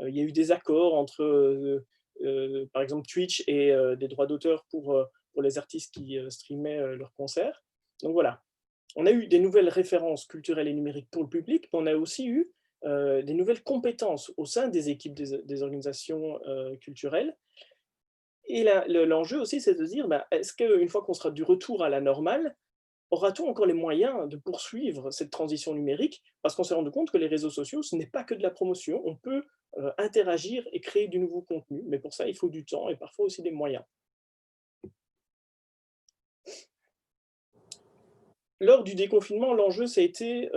Il y a eu des accords entre, par exemple, Twitch et des droits d'auteur pour les artistes qui streamaient leurs concerts. Donc voilà, on a eu des nouvelles références culturelles et numériques pour le public, mais on a aussi eu des nouvelles compétences au sein des équipes des organisations culturelles. Et l'enjeu aussi, c'est de se dire, bah, est-ce qu'une fois qu'on sera du retour à la normale, aura-t-on encore les moyens de poursuivre cette transition numérique? Parce qu'on s'est rendu compte que les réseaux sociaux, ce n'est pas que de la promotion, on peut interagir et créer du nouveau contenu, mais pour ça, il faut du temps et parfois aussi des moyens. Lors du déconfinement, l'enjeu, ça a été,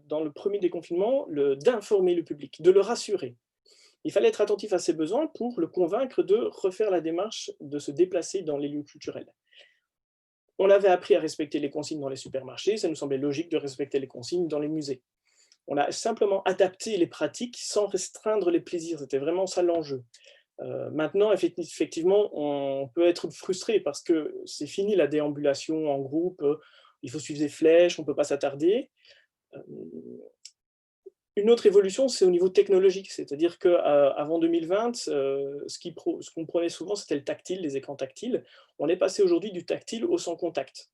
dans le premier déconfinement, d'informer le public, de le rassurer. Il fallait être attentif à ses besoins pour le convaincre de refaire la démarche de se déplacer dans les lieux culturels. On avait appris à respecter les consignes dans les supermarchés, ça nous semblait logique de respecter les consignes dans les musées. On a simplement adapté les pratiques sans restreindre les plaisirs, c'était vraiment ça l'enjeu. Maintenant, effectivement, on peut être frustré parce que c'est fini la déambulation en groupe, il faut suivre des flèches, on ne peut pas s'attarder. Une autre évolution, c'est au niveau technologique, c'est-à-dire qu'avant 2020, ce qu'on prenait souvent, c'était le tactile, les écrans tactiles. On est passé aujourd'hui du tactile au sans contact,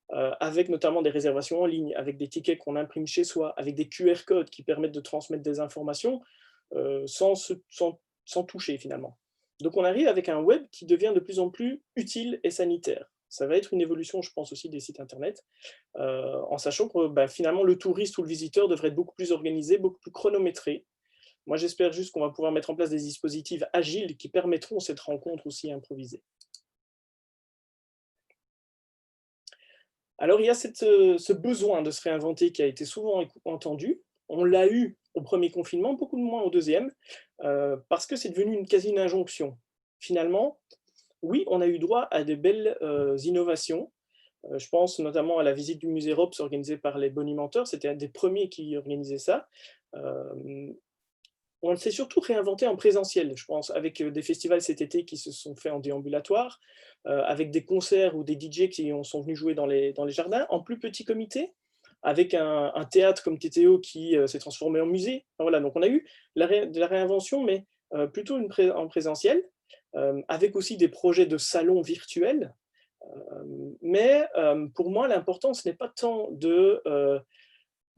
avec notamment des réservations en ligne, avec des tickets qu'on imprime chez soi, avec des QR codes qui permettent de transmettre des informations sans toucher finalement. Donc on arrive avec un web qui devient de plus en plus utile et sanitaire. Ça va être une évolution, je pense, aussi des sites internet, en sachant que finalement le touriste ou le visiteur devrait être beaucoup plus organisé, beaucoup plus chronométré. Moi, j'espère juste qu'on va pouvoir mettre en place des dispositifs agiles qui permettront cette rencontre aussi improvisée. Alors, il y a ce besoin de se réinventer qui a été souvent entendu. On l'a eu au premier confinement, beaucoup moins au deuxième, parce que c'est devenu quasi une injonction. Finalement, oui, on a eu droit à de belles innovations. Je pense notamment à la visite du musée Rops organisée par les Bonimenteurs, c'était un des premiers qui organisait ça. On s'est surtout réinventé en présentiel, je pense, avec des festivals cet été qui se sont faits en déambulatoire, avec des concerts ou des DJ qui sont venus jouer dans les jardins, en plus petit comité, avec un théâtre comme TTO qui s'est transformé en musée. Enfin, voilà, donc on a eu de la réinvention, mais plutôt en présentiel, avec aussi des projets de salons virtuels. Mais pour moi, l'important, ce n'est pas tant de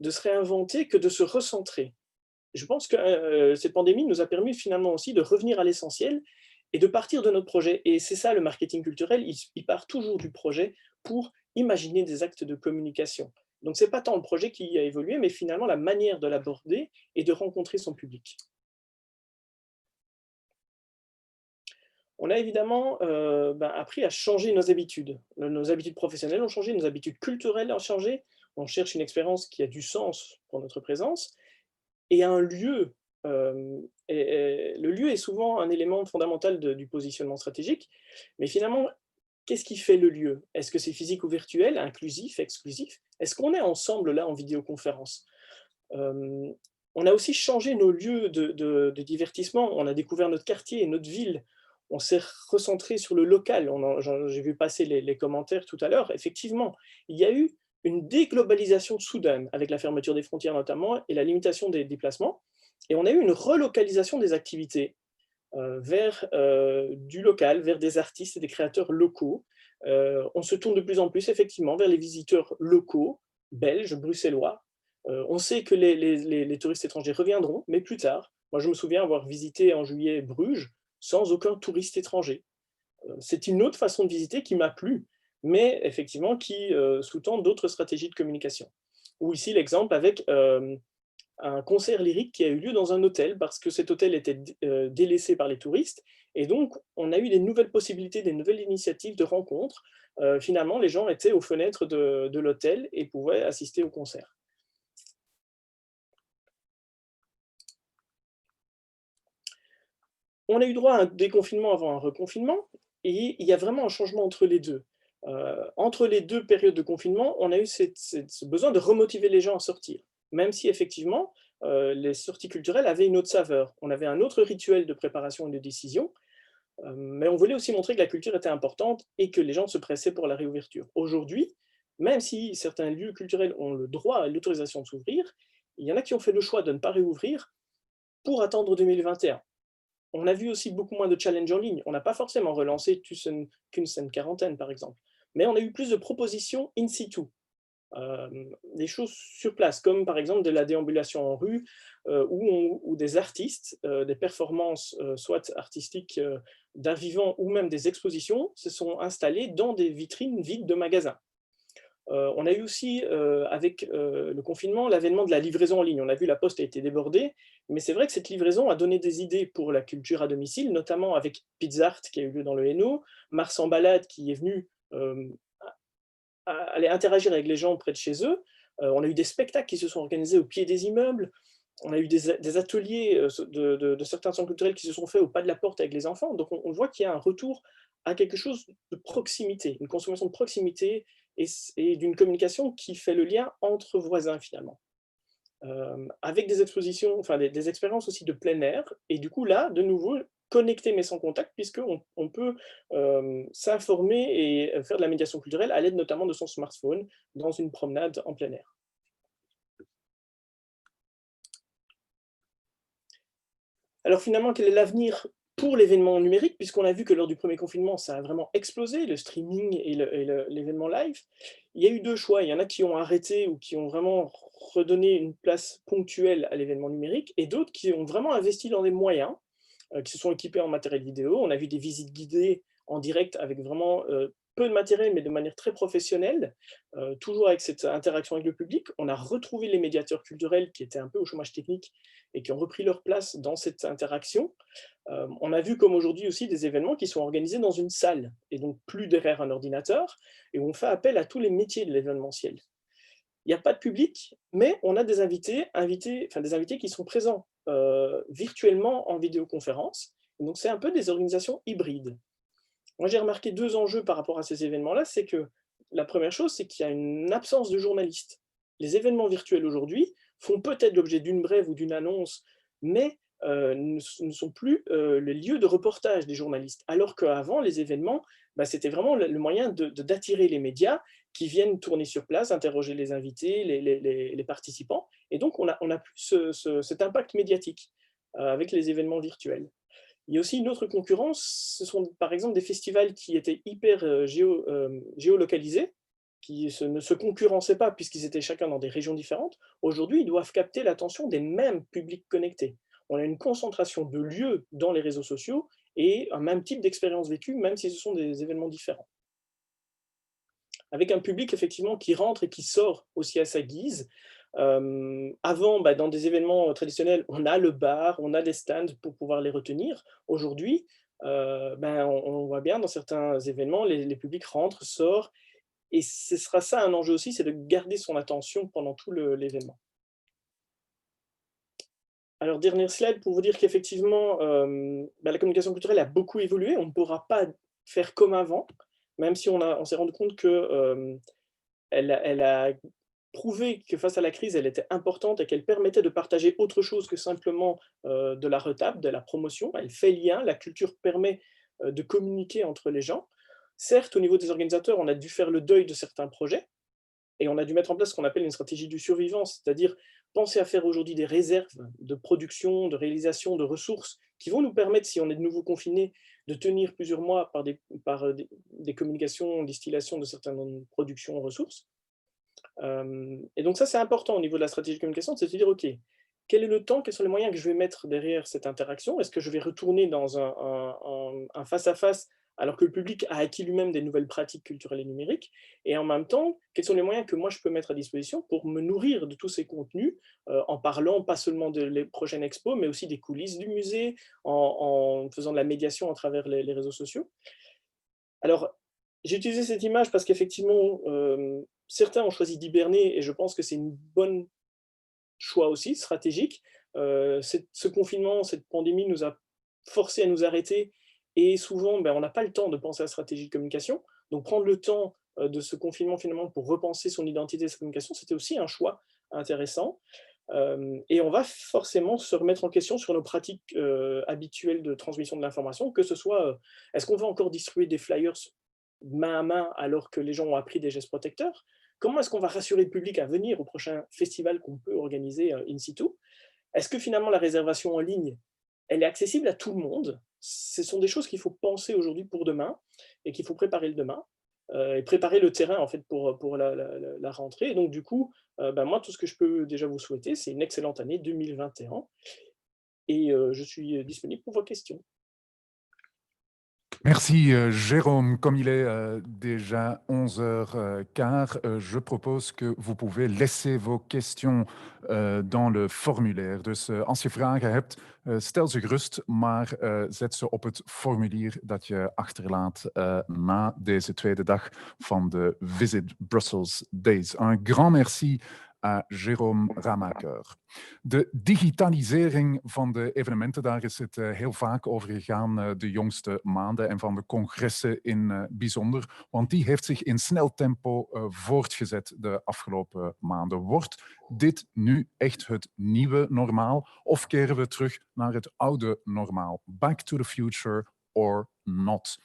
se réinventer que de se recentrer. Je pense que cette pandémie nous a permis finalement aussi de revenir à l'essentiel et de partir de notre projet. Et c'est ça le marketing culturel, il part toujours du projet pour imaginer des actes de communication. Donc ce n'est pas tant le projet qui a évolué, mais finalement la manière de l'aborder et de rencontrer son public. On a évidemment appris à changer nos habitudes. Nos habitudes professionnelles ont changé, nos habitudes culturelles ont changé. On cherche une expérience qui a du sens pour notre présence. Et un lieu, le lieu est souvent un élément fondamental du positionnement stratégique, mais finalement, qu'est-ce qui fait le lieu? Est-ce que c'est physique ou virtuel, inclusif, exclusif? Est-ce qu'on est ensemble là en vidéoconférence? On a aussi changé nos lieux de divertissement. On a découvert notre quartier et notre ville. On s'est recentré sur le local. J'ai vu passer les commentaires tout à l'heure. Effectivement, il y a eu une déglobalisation soudaine, avec la fermeture des frontières notamment, et la limitation des déplacements. Et on a eu une relocalisation des activités vers du local, vers des artistes et des créateurs locaux. On se tourne de plus en plus, effectivement, vers les visiteurs locaux, belges, bruxellois. On sait que les touristes étrangers reviendront, mais plus tard. Moi, je me souviens avoir visité en juillet Bruges sans aucun touriste étranger. C'est une autre façon de visiter qui m'a plu, mais effectivement qui sous-tend d'autres stratégies de communication. Ou ici l'exemple avec un concert lyrique qui a eu lieu dans un hôtel, parce que cet hôtel était délaissé par les touristes, et donc on a eu des nouvelles possibilités, des nouvelles initiatives de rencontres. Finalement, les gens étaient aux fenêtres de l'hôtel et pouvaient assister au concert. On a eu droit à un déconfinement avant un reconfinement, et il y a vraiment un changement entre les deux. Entre les deux périodes de confinement, on a eu ce besoin de remotiver les gens à sortir, même si effectivement, les sorties culturelles avaient une autre saveur. On avait un autre rituel de préparation et de décision, mais on voulait aussi montrer que la culture était importante et que les gens se pressaient pour la réouverture. Aujourd'hui, même si certains lieux culturels ont le droit et l'autorisation de s'ouvrir, il y en a qui ont fait le choix de ne pas réouvrir pour attendre 2021. On a vu aussi beaucoup moins de challenges en ligne. On n'a pas forcément relancé qu'une quarantaine, par exemple. Mais on a eu plus de propositions in situ, des choses sur place, comme par exemple de la déambulation en rue, où des artistes, des performances, soit artistiques d'art vivant ou même des expositions, se sont installés dans des vitrines vides de magasins. On a eu aussi, avec le confinement, l'avènement de la livraison en ligne. On a vu la poste a été débordée, mais c'est vrai que cette livraison a donné des idées pour la culture à domicile, notamment avec Pizzart qui a eu lieu dans le Hainaut, Mars en balade qui est venu aller interagir avec les gens près de chez eux. On a eu des spectacles qui se sont organisés au pied des immeubles. On a eu des ateliers de certains centres culturels qui se sont faits au pas de la porte avec les enfants. Donc on voit qu'il y a un retour à quelque chose de proximité, une consommation de proximité et d'une communication qui fait le lien entre voisins finalement. Avec des expositions, enfin des expériences aussi de plein air, et du coup là, de nouveau, connecter mais sans contact, puisqu'on peut s'informer et faire de la médiation culturelle à l'aide notamment de son smartphone dans une promenade en plein air. Alors finalement, quel est l'avenir pour l'événement numérique, puisqu'on a vu que lors du premier confinement, ça a vraiment explosé, le streaming et l'événement live. Il y a eu deux choix. Il y en a qui ont arrêté ou qui ont vraiment redonné une place ponctuelle à l'événement numérique, et d'autres qui ont vraiment investi dans des moyens, qui se sont équipés en matériel vidéo. On a vu des visites guidées en direct avec vraiment peu de matériel, mais de manière très professionnelle, toujours avec cette interaction avec le public. On a retrouvé les médiateurs culturels qui étaient un peu au chômage technique et qui ont repris leur place dans cette interaction. On a vu comme aujourd'hui aussi des événements qui sont organisés dans une salle, et donc plus derrière un ordinateur, et où on fait appel à tous les métiers de l'événementiel. Il n'y a pas de public, mais on a des invités qui sont présents virtuellement en vidéoconférence. Donc c'est un peu des organisations hybrides. Moi j'ai remarqué deux enjeux par rapport à ces événements-là, c'est que la première chose, c'est qu'il y a une absence de journalistes. Les événements virtuels aujourd'hui font peut-être l'objet d'une brève ou d'une annonce, mais ne sont plus les lieux de reportage des journalistes. Alors qu'avant, les événements, c'était vraiment le moyen d'attirer les médias qui viennent tourner sur place, interroger les invités, les participants. Et donc, on a plus cet impact médiatique avec les événements virtuels. Il y a aussi une autre concurrence, ce sont par exemple des festivals qui étaient hyper géolocalisés, qui ne se concurrençaient pas puisqu'ils étaient chacun dans des régions différentes. Aujourd'hui, ils doivent capter l'attention des mêmes publics connectés. On a une concentration de lieux dans les réseaux sociaux et un même type d'expérience vécue, même si ce sont des événements différents. Avec un public effectivement qui rentre et qui sort aussi à sa guise. Avant, dans des événements traditionnels, on a le bar, on a des stands pour pouvoir les retenir. Aujourd'hui, on voit bien dans certains événements, les publics rentrent, sortent, et ce sera ça un enjeu aussi, c'est de garder son attention pendant tout l'événement. Alors, dernière slide pour vous dire qu'effectivement, la communication culturelle a beaucoup évolué. On ne pourra pas faire comme avant. même si on s'est rendu compte que elle a prouvé que face à la crise, elle était importante et qu'elle permettait de partager autre chose que simplement de la retable, de la promotion. Elle fait lien, la culture permet de communiquer entre les gens. Certes, au niveau des organisateurs, on a dû faire le deuil de certains projets et on a dû mettre en place ce qu'on appelle une stratégie du survivant, c'est-à-dire penser à faire aujourd'hui des réserves de production, de réalisation, de ressources qui vont nous permettre, si on est de nouveau confiné, de tenir plusieurs mois par des communications, distillation de certaines productions ressources. Et donc ça, c'est important au niveau de la stratégie de communication, c'est de se dire, OK, quel est le temps, quels sont les moyens que je vais mettre derrière cette interaction? Est-ce que je vais retourner dans un face-à-face alors que le public a acquis lui-même des nouvelles pratiques culturelles et numériques? Et en même temps, quels sont les moyens que moi je peux mettre à disposition pour me nourrir de tous ces contenus, en parlant pas seulement de les prochaines expos, mais aussi des coulisses du musée, en faisant de la médiation à travers les réseaux sociaux? Alors, j'ai utilisé cette image parce qu'effectivement, certains ont choisi d'hiberner et je pense que c'est une bonne choix aussi, stratégique. Ce confinement, cette pandémie nous a forcés à nous arrêter et souvent, on n'a pas le temps de penser à la stratégie de communication. Donc prendre le temps, de ce confinement finalement pour repenser son identité et sa communication, c'était aussi un choix intéressant. Et on va forcément se remettre en question sur nos pratiques, habituelles de transmission de l'information, que ce soit, est-ce qu'on va encore distribuer des flyers main à main alors que les gens ont appris des gestes protecteurs? Comment est-ce qu'on va rassurer le public à venir au prochain festival qu'on peut organiser, in situ? Est-ce que finalement la réservation en ligne, elle est accessible à tout le monde? Ce sont des choses qu'il faut penser aujourd'hui pour demain et qu'il faut préparer le demain, et préparer le terrain en fait pour la rentrée. Et donc du coup, moi tout ce que je peux déjà vous souhaiter, c'est une excellente année 2021 et je suis disponible pour vos questions. Merci Jérôme. Comme il est déjà 11h15, je propose que vous pouvez laisser vos questions dans le formulaire. Dus als je vragen hebt, stel ze gerust, maar zet ze op het formulier dat je achterlaat na deze tweede dag van de Visit Brussels Days. Un grand merci à Jérôme Ramaker. De digitalisering van de evenementen, daar is het heel vaak over gegaan de jongste maanden en van de congressen in bijzonder, want die heeft zich in snel tempo voortgezet de afgelopen maanden. Wordt dit nu echt het nieuwe normaal of keren we terug naar het oude normaal? Back to the future or not?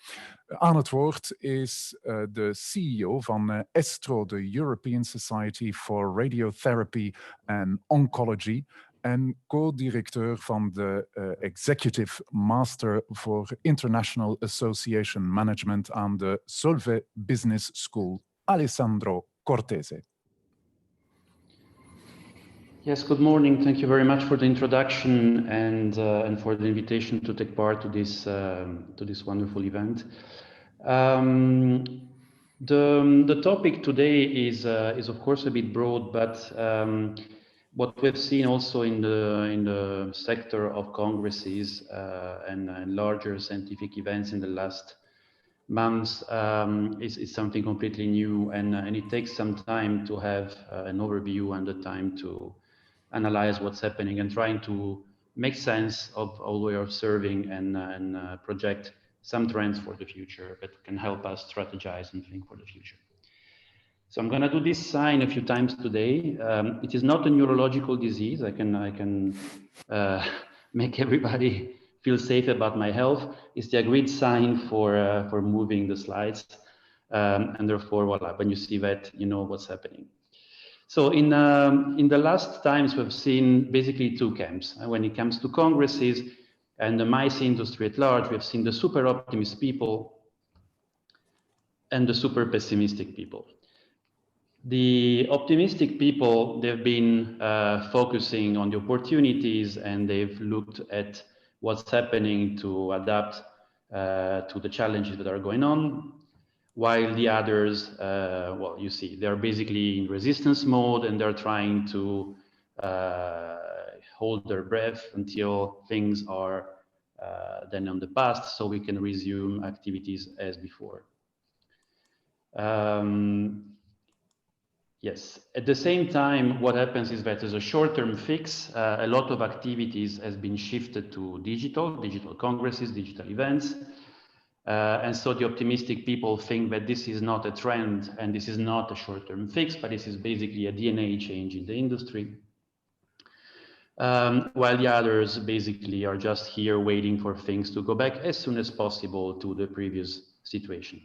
Aan het woord is de CEO van ESTRO, de European Society for Radiotherapy and Oncology, en co-directeur van de Executive Master for International Association Management aan de Solvay Business School, Alessandro Cortese. Yes, good morning. Thank you very much for the introduction and for the invitation to take part to this wonderful event. The topic today is of course a bit broad, but what we've seen also in the sector of congresses and larger scientific events in the last months is something completely new, and it takes some time to have an overview and the time to analyze what's happening and trying to make sense of all we are observing and project some trends for the future that can help us strategize and think for the future. So I'm going to do this sign a few times today. It is not a neurological disease. I can make everybody feel safe about my health. It's the agreed sign for moving the slides, and therefore, voila, when you see that, you know what's happening. So in the last times, we've seen basically two camps. When it comes to congresses and the mice industry at large, we've seen the super optimist people and the super pessimistic people. The optimistic people, they've been focusing on the opportunities, and they've looked at what's happening to adapt to the challenges that are going on. While the others, well, you see, they're basically in resistance mode, and they're trying to hold their breath until things are then on the past, so we can resume activities as before. Yes, at the same time, what happens is that as a short-term fix, a lot of activities has been shifted to digital congresses, digital events. And so the optimistic people think that this is not a trend and this is not a short-term fix, but this is basically a DNA change in the industry. While the others basically are just here waiting for things to go back as soon as possible to the previous situation.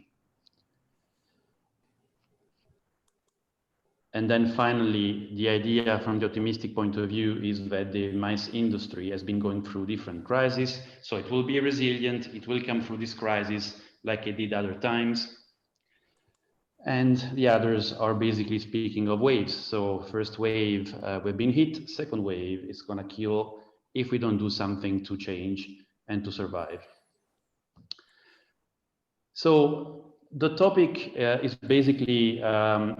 And then finally, the idea from the optimistic point of view is that the mice industry has been going through different crises, so it will be resilient, it will come through this crisis like it did other times. And the others are basically speaking of waves. So first wave, we've been hit, second wave is gonna kill if we don't do something to change and to survive. So the topic is basically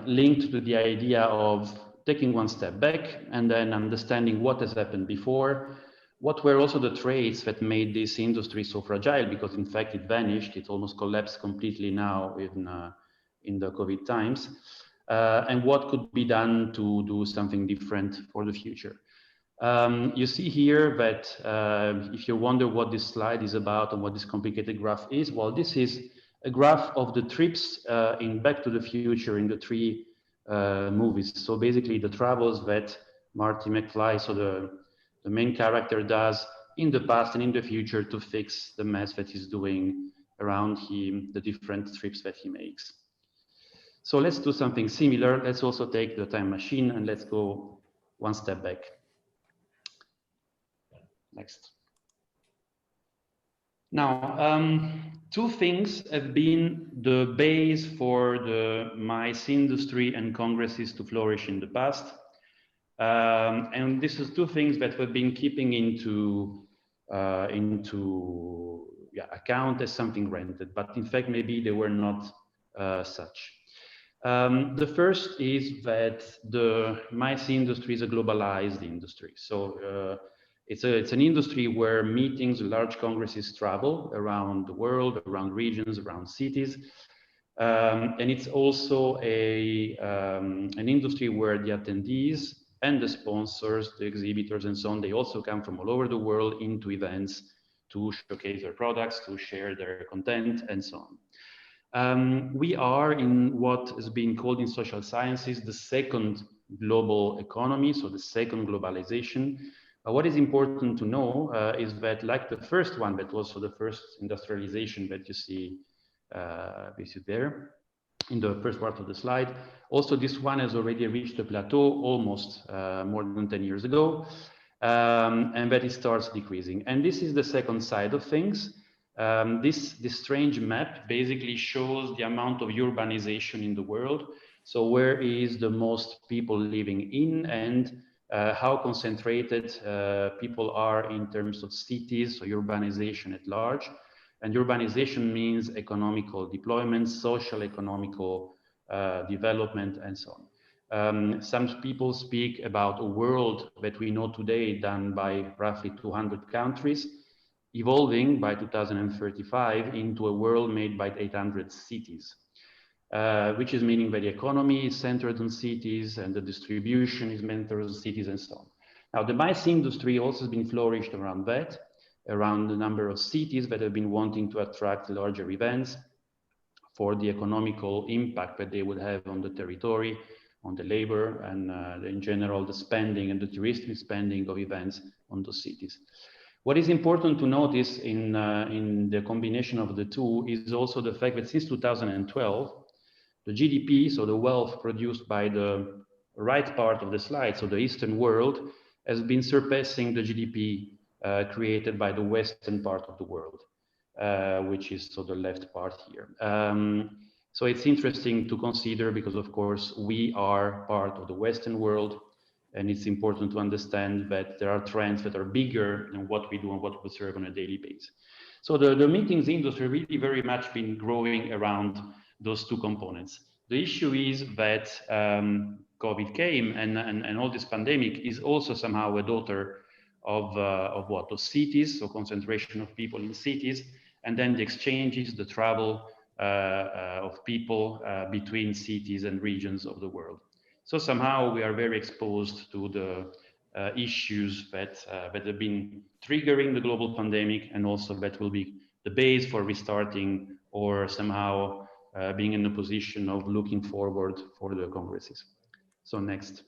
linked to the idea of taking one step back and then understanding what has happened before, what were also the traits that made this industry so fragile, because in fact it vanished, it almost collapsed completely now in the COVID times, and what could be done to do something different for the future. You see here that if you wonder what this slide is about and what this complicated graph is, well, this is a graph of the trips in Back to the Future in the three movies. So basically the travels that Marty McFly, so the main character, does in the past and in the future to fix the mess that he's doing around him, the different trips that he makes. So let's do something similar. Let's also take the time machine and let's go one step back. Next. Now, two things have been the base for the mice industry and congresses to flourish in the past. And this is two things that we've been keeping into account as something rented, but in fact, maybe they were not such. The first is that the mice industry is a globalized industry. So it's an industry where meetings, large congresses travel around the world, around regions, around cities. And it's also an industry where the attendees and the sponsors, the exhibitors and so on, they also come from all over the world into events to showcase their products, to share their content and so on. We are in what has been called in social sciences the second global economy, so the second globalization. What is important to know is that, like the first one, that was the first industrialization that you see there in the first part of the slide, also this one has already reached a plateau almost more than 10 years ago, and that it starts decreasing. And this is the second side of things. This strange map basically shows the amount of urbanization in the world. So where is the most people living in, and how concentrated people are in terms of cities, so urbanization at large. And urbanization means economical deployment, social economical development, and so on. Some people speak about a world that we know today done by roughly 200 countries, evolving by 2035 into a world made by 800 cities. Which is meaning that the economy is centered on cities and the distribution is centered on cities and so on. Now, the mice industry also has been flourished around that, around the number of cities that have been wanting to attract larger events for the economical impact that they would have on the territory, on the labor, and in general, the spending and the touristic spending of events on those cities. What is important to notice in the combination of the two is also the fact that since 2012, the GDP, so the wealth produced by the right part of the slide, so the Eastern world, has been surpassing the GDP created by the Western part of the world, which is so the left part here. So it's interesting to consider because, of course, we are part of the Western world, and it's important to understand that there are trends that are bigger than what we do and what we serve on a daily basis. So the meetings industry really very much been growing around those two components. The issue is that COVID came and all this pandemic is also somehow a daughter of what? Of cities, so concentration of people in cities, and then the exchanges, the travel of people between cities and regions of the world. So somehow we are very exposed to the issues that have been triggering the global pandemic, and also that will be the base for restarting or somehow being in a position of looking forward for the congresses. So next.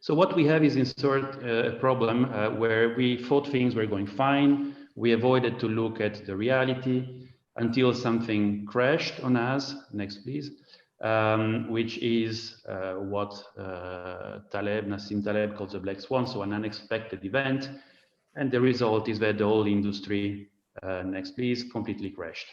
So what we have is insert a problem where we thought things were going fine. We avoided to look at the reality until something crashed on us. Next, please. Which is what Nassim Taleb calls a black swan, so an unexpected event. And the result is that the whole industry, next please, completely crashed.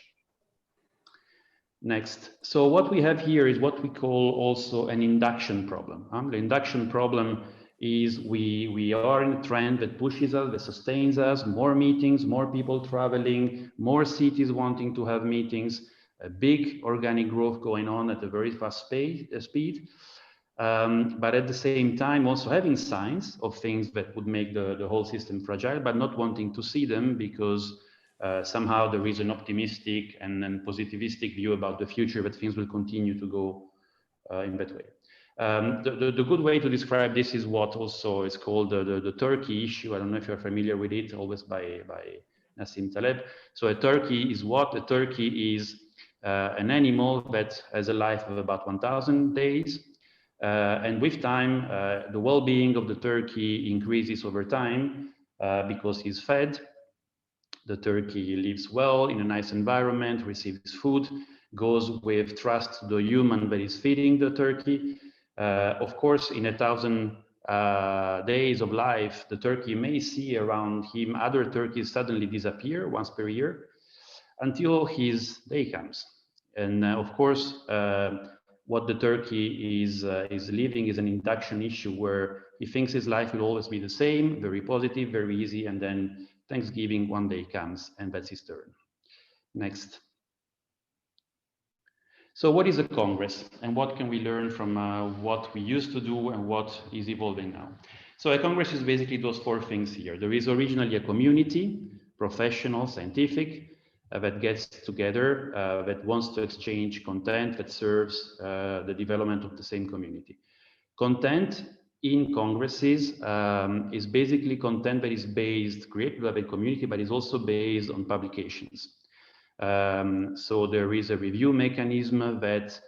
Next. So what we have here is what we call also an induction problem. The induction problem is we are in a trend that pushes us, that sustains us, more meetings, more people traveling, more cities wanting to have meetings, a big organic growth going on at a very fast speed. But at the same time, also having signs of things that would make the whole system fragile, but not wanting to see them because somehow there is an optimistic and positivistic view about the future that things will continue to go in that way. The good way to describe this is what also is called the Turkey issue. I don't know if you're familiar with it, always by Nassim Taleb. So a turkey is what? A turkey is an animal that has a life of about 1,000 days. And with time, the well-being of the turkey increases over time because he's fed. The turkey lives well in a nice environment, receives food, goes with trust to the human that is feeding the turkey. Of course, in 1,000 days of life, the turkey may see around him other turkeys suddenly disappear once per year until his day comes. And of course, what the turkey is living is an induction issue where he thinks his life will always be the same, very positive, very easy, and then Thanksgiving one day comes and that's his turn. Next. So what is a Congress and what can we learn from what we used to do and what is evolving now? So a Congress is basically those four things here. There is originally a community, professional, scientific, that gets together, that wants to exchange content that serves the development of the same community. Content in congresses is basically content that is based, created by the community, but is also based on publications. So there is a review mechanism that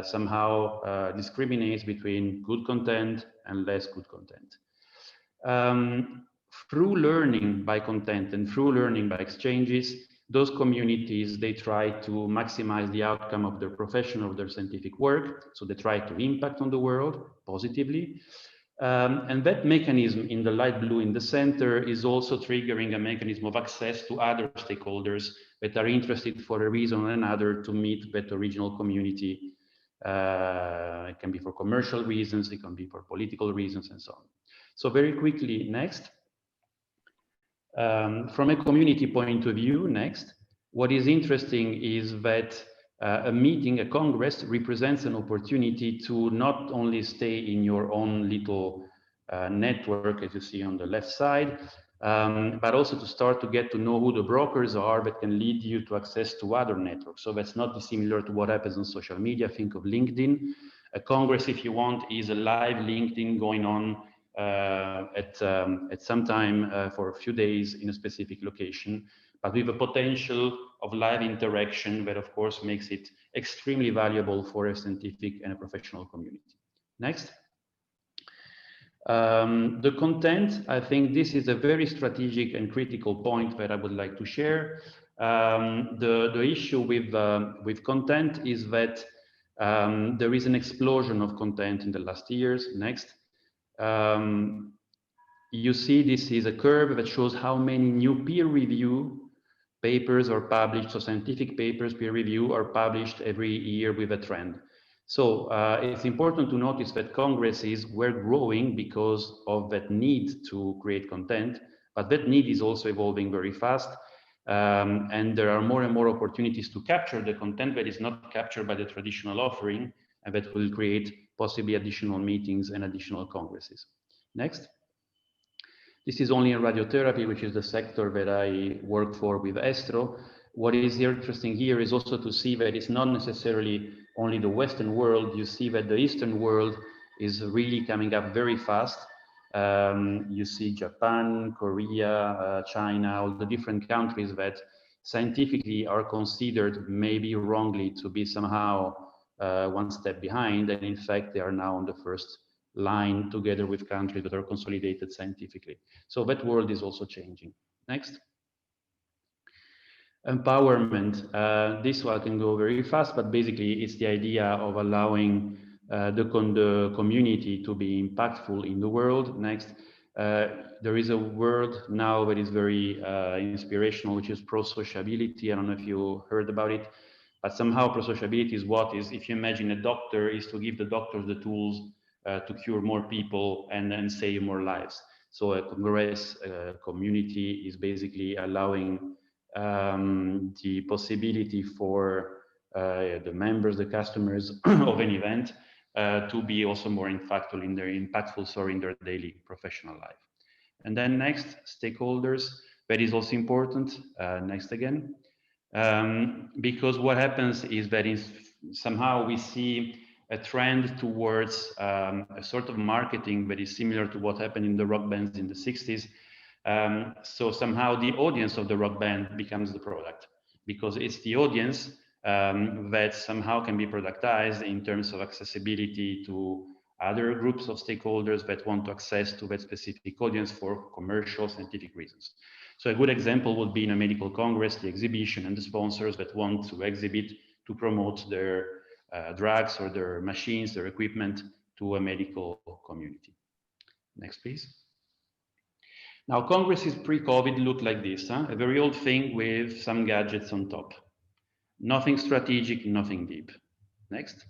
somehow discriminates between good content and less good content. Through learning by content and through learning by exchanges, those communities, they try to maximize the outcome of their profession, of their scientific work. So they try to impact on the world positively. And that mechanism in the light blue in the center is also triggering a mechanism of access to other stakeholders that are interested for a reason or another to meet that original community. It can be for commercial reasons, it can be for political reasons and so on. So very quickly, next. From a community point of view, next, what is interesting is that a meeting, a Congress, represents an opportunity to not only stay in your own little network, as you see on the left side, but also to start to get to know who the brokers are that can lead you to access to other networks. So that's not dissimilar to what happens on social media. Think of LinkedIn. A Congress, if you want, is a live LinkedIn going on at some time for a few days in a specific location, but with a potential of live interaction that of course makes it extremely valuable for a scientific and a professional community. Next. The content, I think this is a very strategic and critical point that I would like to share. The issue with content is that there is an explosion of content in the last years. Next. You see this is a curve that shows how many new peer review papers are published, so scientific papers, peer review, are published every year with a trend. So it's important to notice that congresses were growing because of that need to create content, but that need is also evolving very fast. And there are more and more opportunities to capture the content that is not captured by the traditional offering, and that will create possibly additional meetings and additional congresses. Next. This is only in radiotherapy, which is the sector that I work for with Estro. What is interesting here is also to see that it's not necessarily only the Western world. You see that the Eastern world is really coming up very fast. You see Japan, Korea, China, all the different countries that scientifically are considered maybe wrongly to be somehow one step behind, and in fact they are now on the first line together with countries that are consolidated scientifically. So that world is also changing. Next. Empowerment. This one I can go very fast, but basically it's the idea of allowing the community to be impactful in the world. Next. There is a word now that is very inspirational, which is pro-sociability. I don't know if you heard about it, but somehow pro-sociability is what is, if you imagine a doctor is to give the doctors the tools to cure more people and save more lives. So a Congress community is basically allowing the possibility for the members, the customers of an event to be also more impactful in their daily professional life. And then next, stakeholders. That is also important. Next again. Because what happens is that somehow we see a trend towards a sort of marketing that is similar to what happened in the rock bands in the 60s. So somehow the audience of the rock band becomes the product, because it's the audience that somehow can be productized in terms of accessibility to other groups of stakeholders that want to access to that specific audience for commercial scientific reasons. So a good example would be in a medical congress, the exhibition and the sponsors that want to exhibit to promote their drugs or their machines, their equipment to a medical community. Next, please. Now, congresses pre-COVID looked like this, a very old thing with some gadgets on top. Nothing strategic, nothing deep. Next.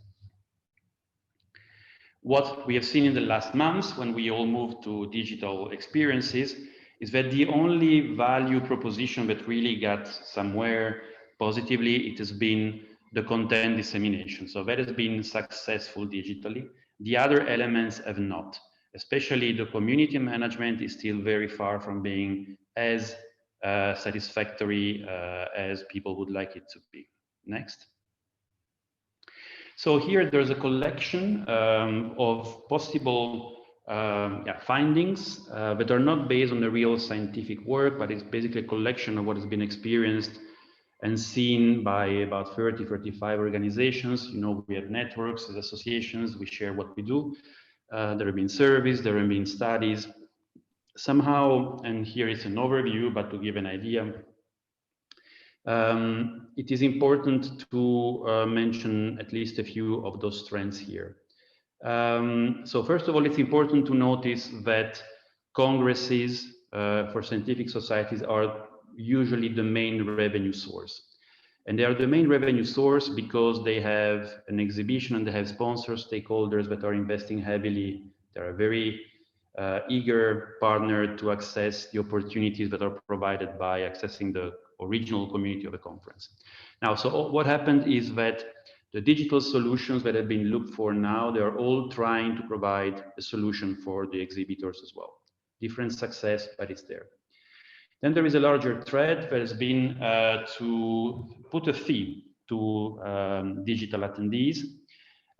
What we have seen in the last months when we all moved to digital experiences is that the only value proposition that really got somewhere positively, it has been the content dissemination. So that has been successful digitally. The other elements have not. Especially the community management is still very far from being as satisfactory as people would like it to be. Next. So here there's a collection of possible findings that are not based on the real scientific work, but it's basically a collection of what has been experienced and seen by about 30, 35 organizations. You know, we have networks, associations, we share what we do. There have been surveys, there have been studies. Somehow, and here is an overview, but to give an idea, it is important to mention at least a few of those trends here. So first of all, it's important to notice that congresses for scientific societies are usually the main revenue source. And they are the main revenue source because they have an exhibition and they have sponsors, stakeholders that are investing heavily. They're a very eager partner to access the opportunities that are provided by accessing the original community of the conference. Now, so what happened is that the digital solutions that have been looked for now, they are all trying to provide a solution for the exhibitors as well. Different success, but it's there. Then there is a larger thread that has been to put a fee to digital attendees.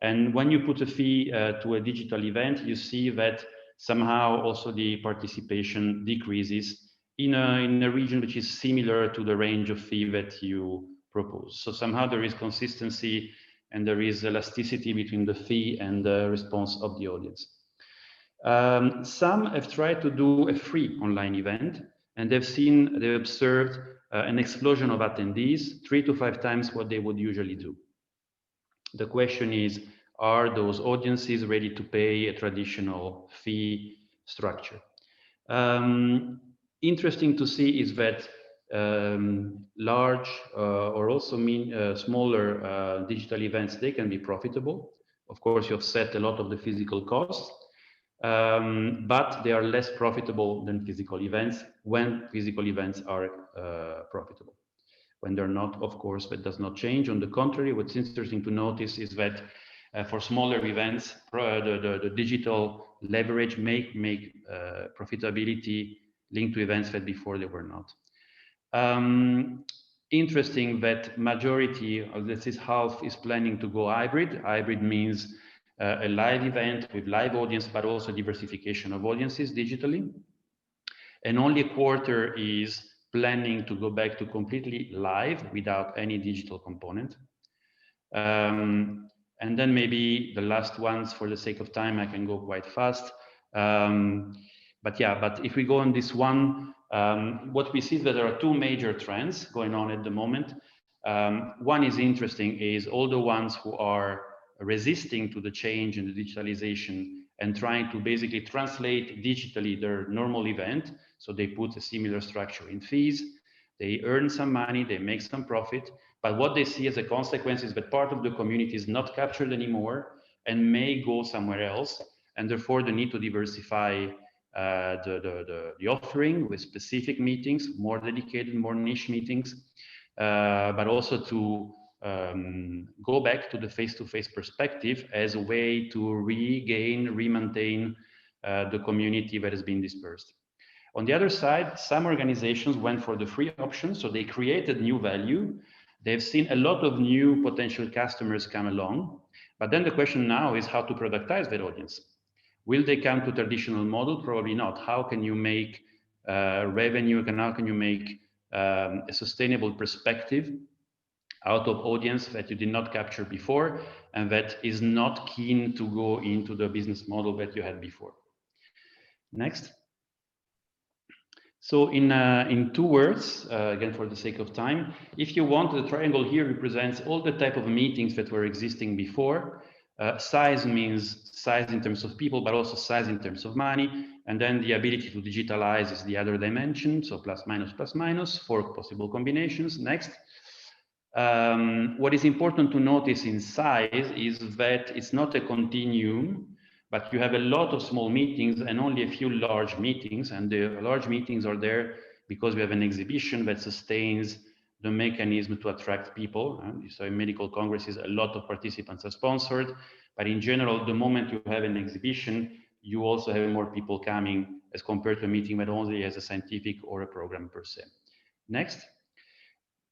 And when you put a fee to a digital event, you see that somehow also the participation decreases in a region which is similar to the range of fee that you propose. So somehow there is consistency and there is elasticity between the fee and the response of the audience. Some have tried to do a free online event, and they've observed an explosion of attendees, 3 to 5 times what they would usually do. The question is, are those audiences ready to pay a traditional fee structure? Interesting to see is that large or also smaller digital events, they can be profitable. Of course, you offset a lot of the physical costs, but they are less profitable than physical events when physical events are profitable. When they're not, of course, that does not change. On the contrary, what's interesting to notice is that for smaller events, the digital leverage make profitability linked to events that before they were not. Interesting that majority of this is half is planning to go hybrid. Hybrid means a live event with live audience, but also diversification of audiences digitally. And only a quarter is planning to go back to completely live without any digital component. And then maybe the last ones, for the sake of time, I can go quite fast. But if we go on this one, what we see is that there are two major trends going on at the moment. One is interesting, is all the ones who are resisting to the change in the digitalization and trying to basically translate digitally their normal event. So they put a similar structure in fees, they earn some money, they make some profit, but what they see as a consequence is that part of the community is not captured anymore and may go somewhere else, and therefore the need to diversify the offering with specific meetings, more dedicated, more niche meetings, but also to go back to the face-to-face perspective as a way to regain, maintain the community that has been dispersed. On the other side, some organizations went for the free option, so they created new value. They've seen a lot of new potential customers come along, but then the question now is how to productize that audience. Will they come to traditional model? Probably not. How can you make revenue, and how can you make a sustainable perspective out of audience that you did not capture before and that is not keen to go into the business model that you had before? Next. So in two words, again, for the sake of time, if you want, the triangle here represents all the type of meetings that were existing before. Size means size in terms of people, but also size in terms of money. And then the ability to digitalize is the other dimension. So plus, minus, 4 possible combinations. Next. What is important to notice in size is that it's not a continuum, but you have a lot of small meetings and only a few large meetings. And the large meetings are there because we have an exhibition that sustains the mechanism to attract people. So in medical congresses, a lot of participants are sponsored. But in general, the moment you have an exhibition, you also have more people coming as compared to a meeting that only has a scientific or a program per se. Next.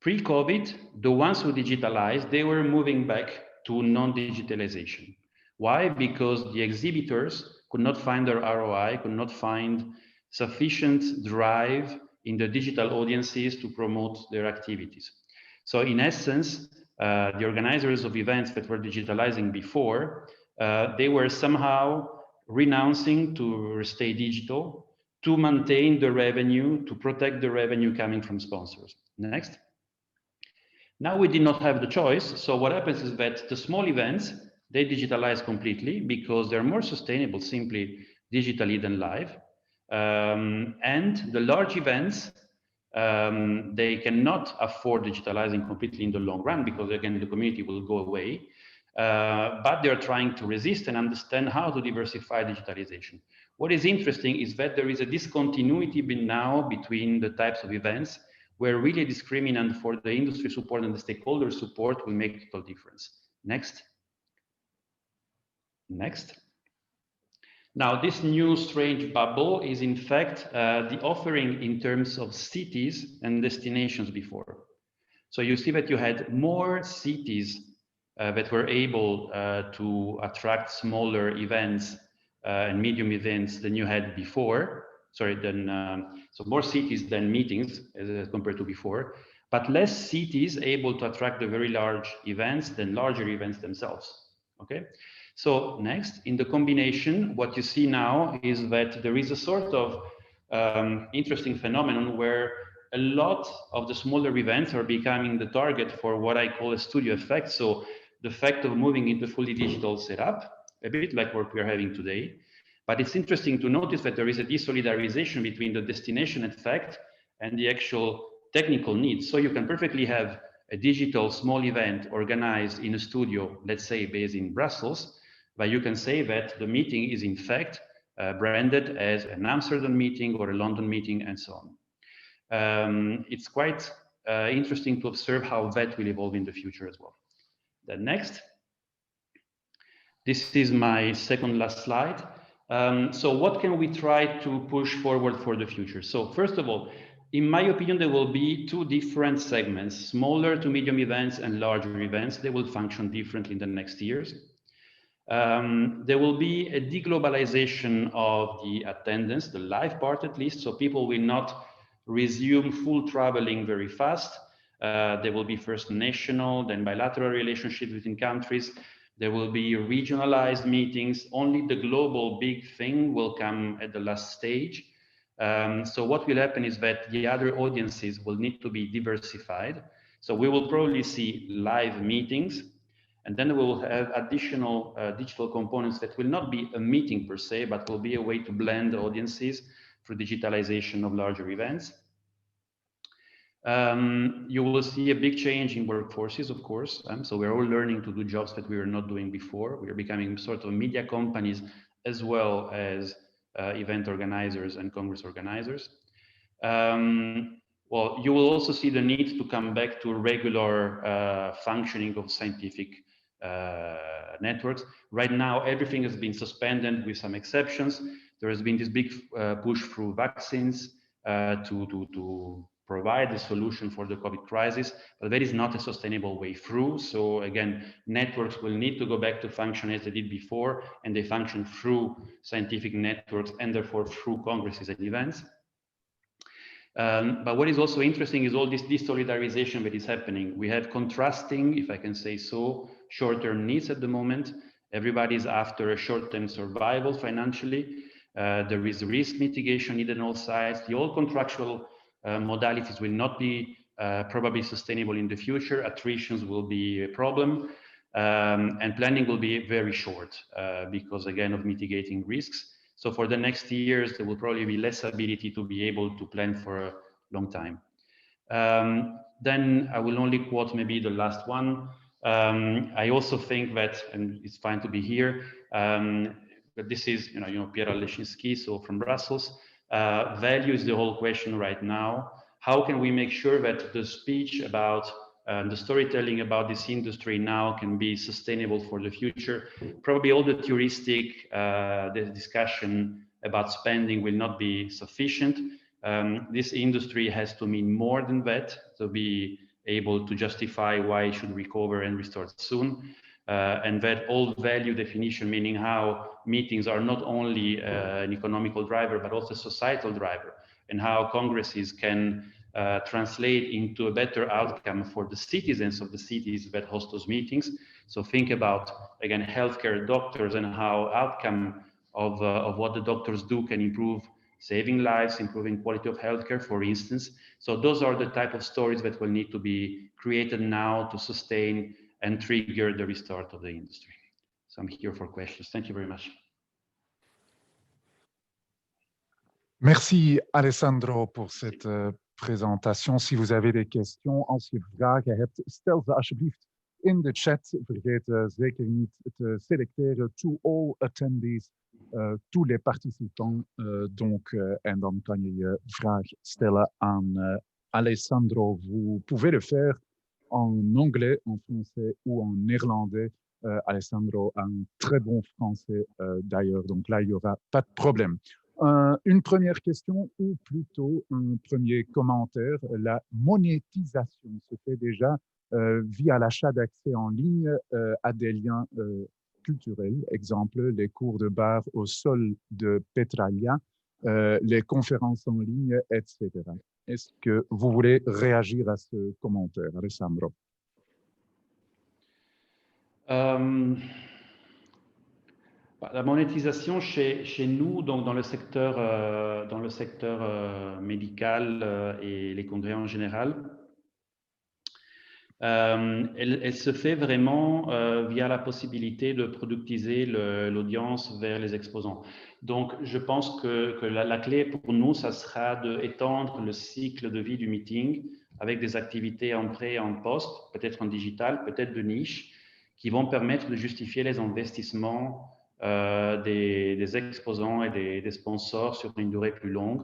Pre-COVID, the ones who digitalized, they were moving back to non-digitalization. Why? Because the exhibitors could not find their ROI, could not find sufficient drive in the digital audiences to promote their activities. So in essence, the organizers of events that were digitalizing before, they were somehow renouncing to stay digital, to maintain the revenue, to protect the revenue coming from sponsors. Next. Now we did not have the choice. So what happens is that the small events, they digitalize completely because they're more sustainable simply digitally than live. And the large events, they cannot afford digitalizing completely in the long run because again, the community will go away. But they're trying to resist and understand how to diversify digitalization. What is interesting is that there is a discontinuity now between the types of events where really discriminant for the industry support and the stakeholder support will make a total difference. Next. Next. Now, this new strange bubble is in fact the offering in terms of cities and destinations before. So you see that you had more cities that were able to attract smaller events and medium events than you had before. Sorry, so more cities than meetings as compared to before, but less cities able to attract the very large events than larger events themselves. Okay, so next, in the combination, what you see now is that there is a sort of interesting phenomenon where a lot of the smaller events are becoming the target for what I call a studio effect. So the fact of moving into fully digital setup, a bit like what we're having today. But it's interesting to notice that there is a desolidarization between the destination effect and the actual technical needs. So you can perfectly have a digital small event organized in a studio, let's say based in Brussels, but you can say that the meeting is in fact branded as an Amsterdam meeting or a London meeting and so on. It's quite interesting to observe how that will evolve in the future as well. Then next. This is my second last slide. So what can we try to push forward for the future? So first of all, in my opinion, there will be two different segments, smaller to medium events and larger events. They will function differently in the next years. There will be a deglobalization of the attendance, the live part at least, so people will not resume full traveling very fast. There will be first national, then bilateral relationships between countries. There will be regionalized meetings. Only the global big thing will come at the last stage. So what will happen is that the other audiences will need to be diversified. So we will probably see live meetings, and then we will have additional digital components that will not be a meeting per se, but will be a way to blend audiences through digitalization of larger events. You will see a big change in workforces, of course. So we're all learning to do jobs that we were not doing before. We are becoming sort of media companies as well as event organizers and congress organizers. Well, you will also see the need to come back to regular functioning of scientific networks. Right now, everything has been suspended with some exceptions. There has been this big push through vaccines to provide a solution for the COVID crisis, but that is not a sustainable way through. So again, networks will need to go back to function as they did before, and they function through scientific networks and therefore through congresses and events. But what is also interesting is all this desolidarization that is happening. We have contrasting, if I can say so, short-term needs at the moment. Everybody's after a short-term survival financially. There is risk mitigation needed on all sides. The old contractual modalities will not be probably sustainable in the future. Attritions will be a problem, and planning will be very short because, again, of mitigating risks. So for the next years, there will probably be less ability to be able to plan for a long time. Then I will only quote maybe the last one. I also think that, and it's fine to be here, but this is, Pierre Alechinsky, so from Brussels. Value is the whole question right now. How can we make sure that the speech about the storytelling about this industry now can be sustainable for the future? Probably all the touristic the discussion about spending will not be sufficient. This industry has to mean more than that to be able to justify why it should recover and restart soon. And that all value definition, meaning how meetings are not only an economical driver, but also a societal driver, and how congresses can translate into a better outcome for the citizens of the cities that host those meetings. So think about, again, healthcare doctors and how outcome of what the doctors do can improve saving lives, improving quality of healthcare, for instance. So those are the type of stories that will need to be created now to sustain and trigger the restart of the industry. So I'm here for questions. Thank you very much. Merci Alessandro pour cette présentation. Si vous avez des questions, als je vragen hebt, stel ze alsjeblieft in de chat. Vergeet zeker niet te selecteren to all attendees, tous les participants. En dan kan je je vraag stellen aan Alessandro. Vous pouvez le faire en anglais, en français ou en néerlandais. Alessandro a un très bon français d'ailleurs, donc là, il n'y aura pas de problème. Une première question ou plutôt un premier commentaire. La monétisation se fait déjà via l'achat d'accès en ligne à des liens culturels. Exemple, les cours de bar au sol de Petralia, les conférences en ligne, etc. Est-ce que vous voulez réagir à ce commentaire, Alessandro? La monétisation chez nous, donc dans le secteur médical et les congrès en général, elle se fait vraiment via la possibilité de productiser l'audience vers les exposants. Donc, je pense que la clé pour nous, ça sera d'étendre le cycle de vie du meeting avec des activités en pré et en post, peut-être en digital, peut-être de niche, qui vont permettre de justifier les investissements des exposants et des sponsors sur une durée plus longue.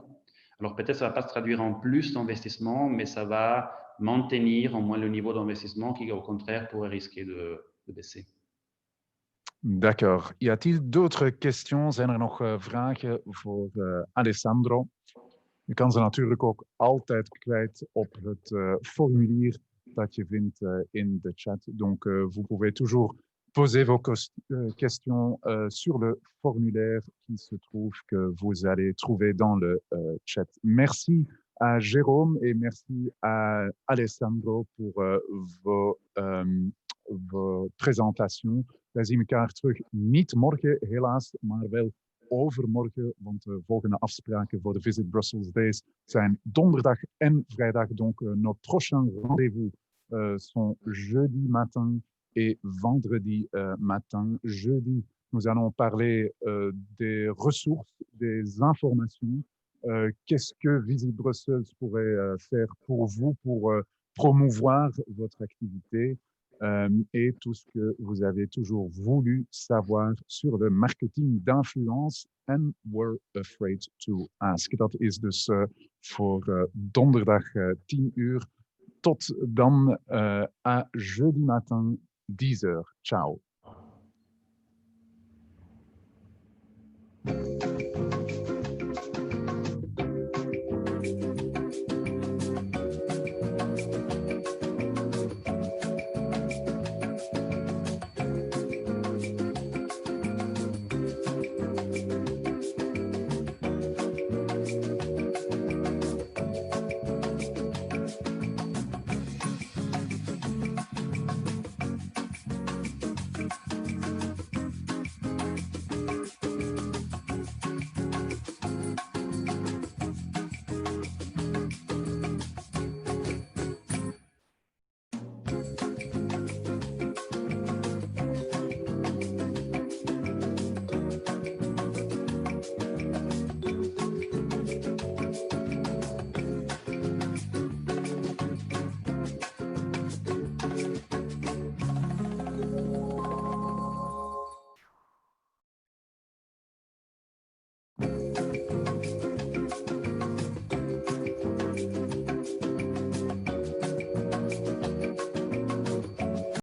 Alors peut-être ça ne va pas se traduire en plus d'investissement, mais ça va maintenir au moins le niveau d'investissement qui, au contraire, pourrait risquer de baisser. D'accord. Y a-t-il d'autres questions? Zijn er nog vragen voor Alessandro? Je kan ze natuurlijk ook altijd kwijt op het formulier dat je vindt in de chat. Donc, vous pouvez toujours poser vos questions sur le formulaire qui se trouve que vous allez trouver dans le chat. Merci à Jérôme et merci à Alessandro pour vos présentations. Wij zien elkaar terug niet morgen helaas, maar wel overmorgen, want de volgende afspraken voor de Visit Brussels Days zijn donderdag en vrijdag. Donc, nos prochains rendez-vous sont jeudi matin et vendredi matin. Jeudi, nous allons parler des ressources, des informations. Qu'est-ce que Visit Brussels pourrait faire pour vous, pour promouvoir votre activité et tout ce que vous avez toujours voulu savoir sur le marketing d'influence and were afraid to ask. Dat is dus voor donderdag 10 uur. Tot dan à jeudi matin 10 heures. Ciao.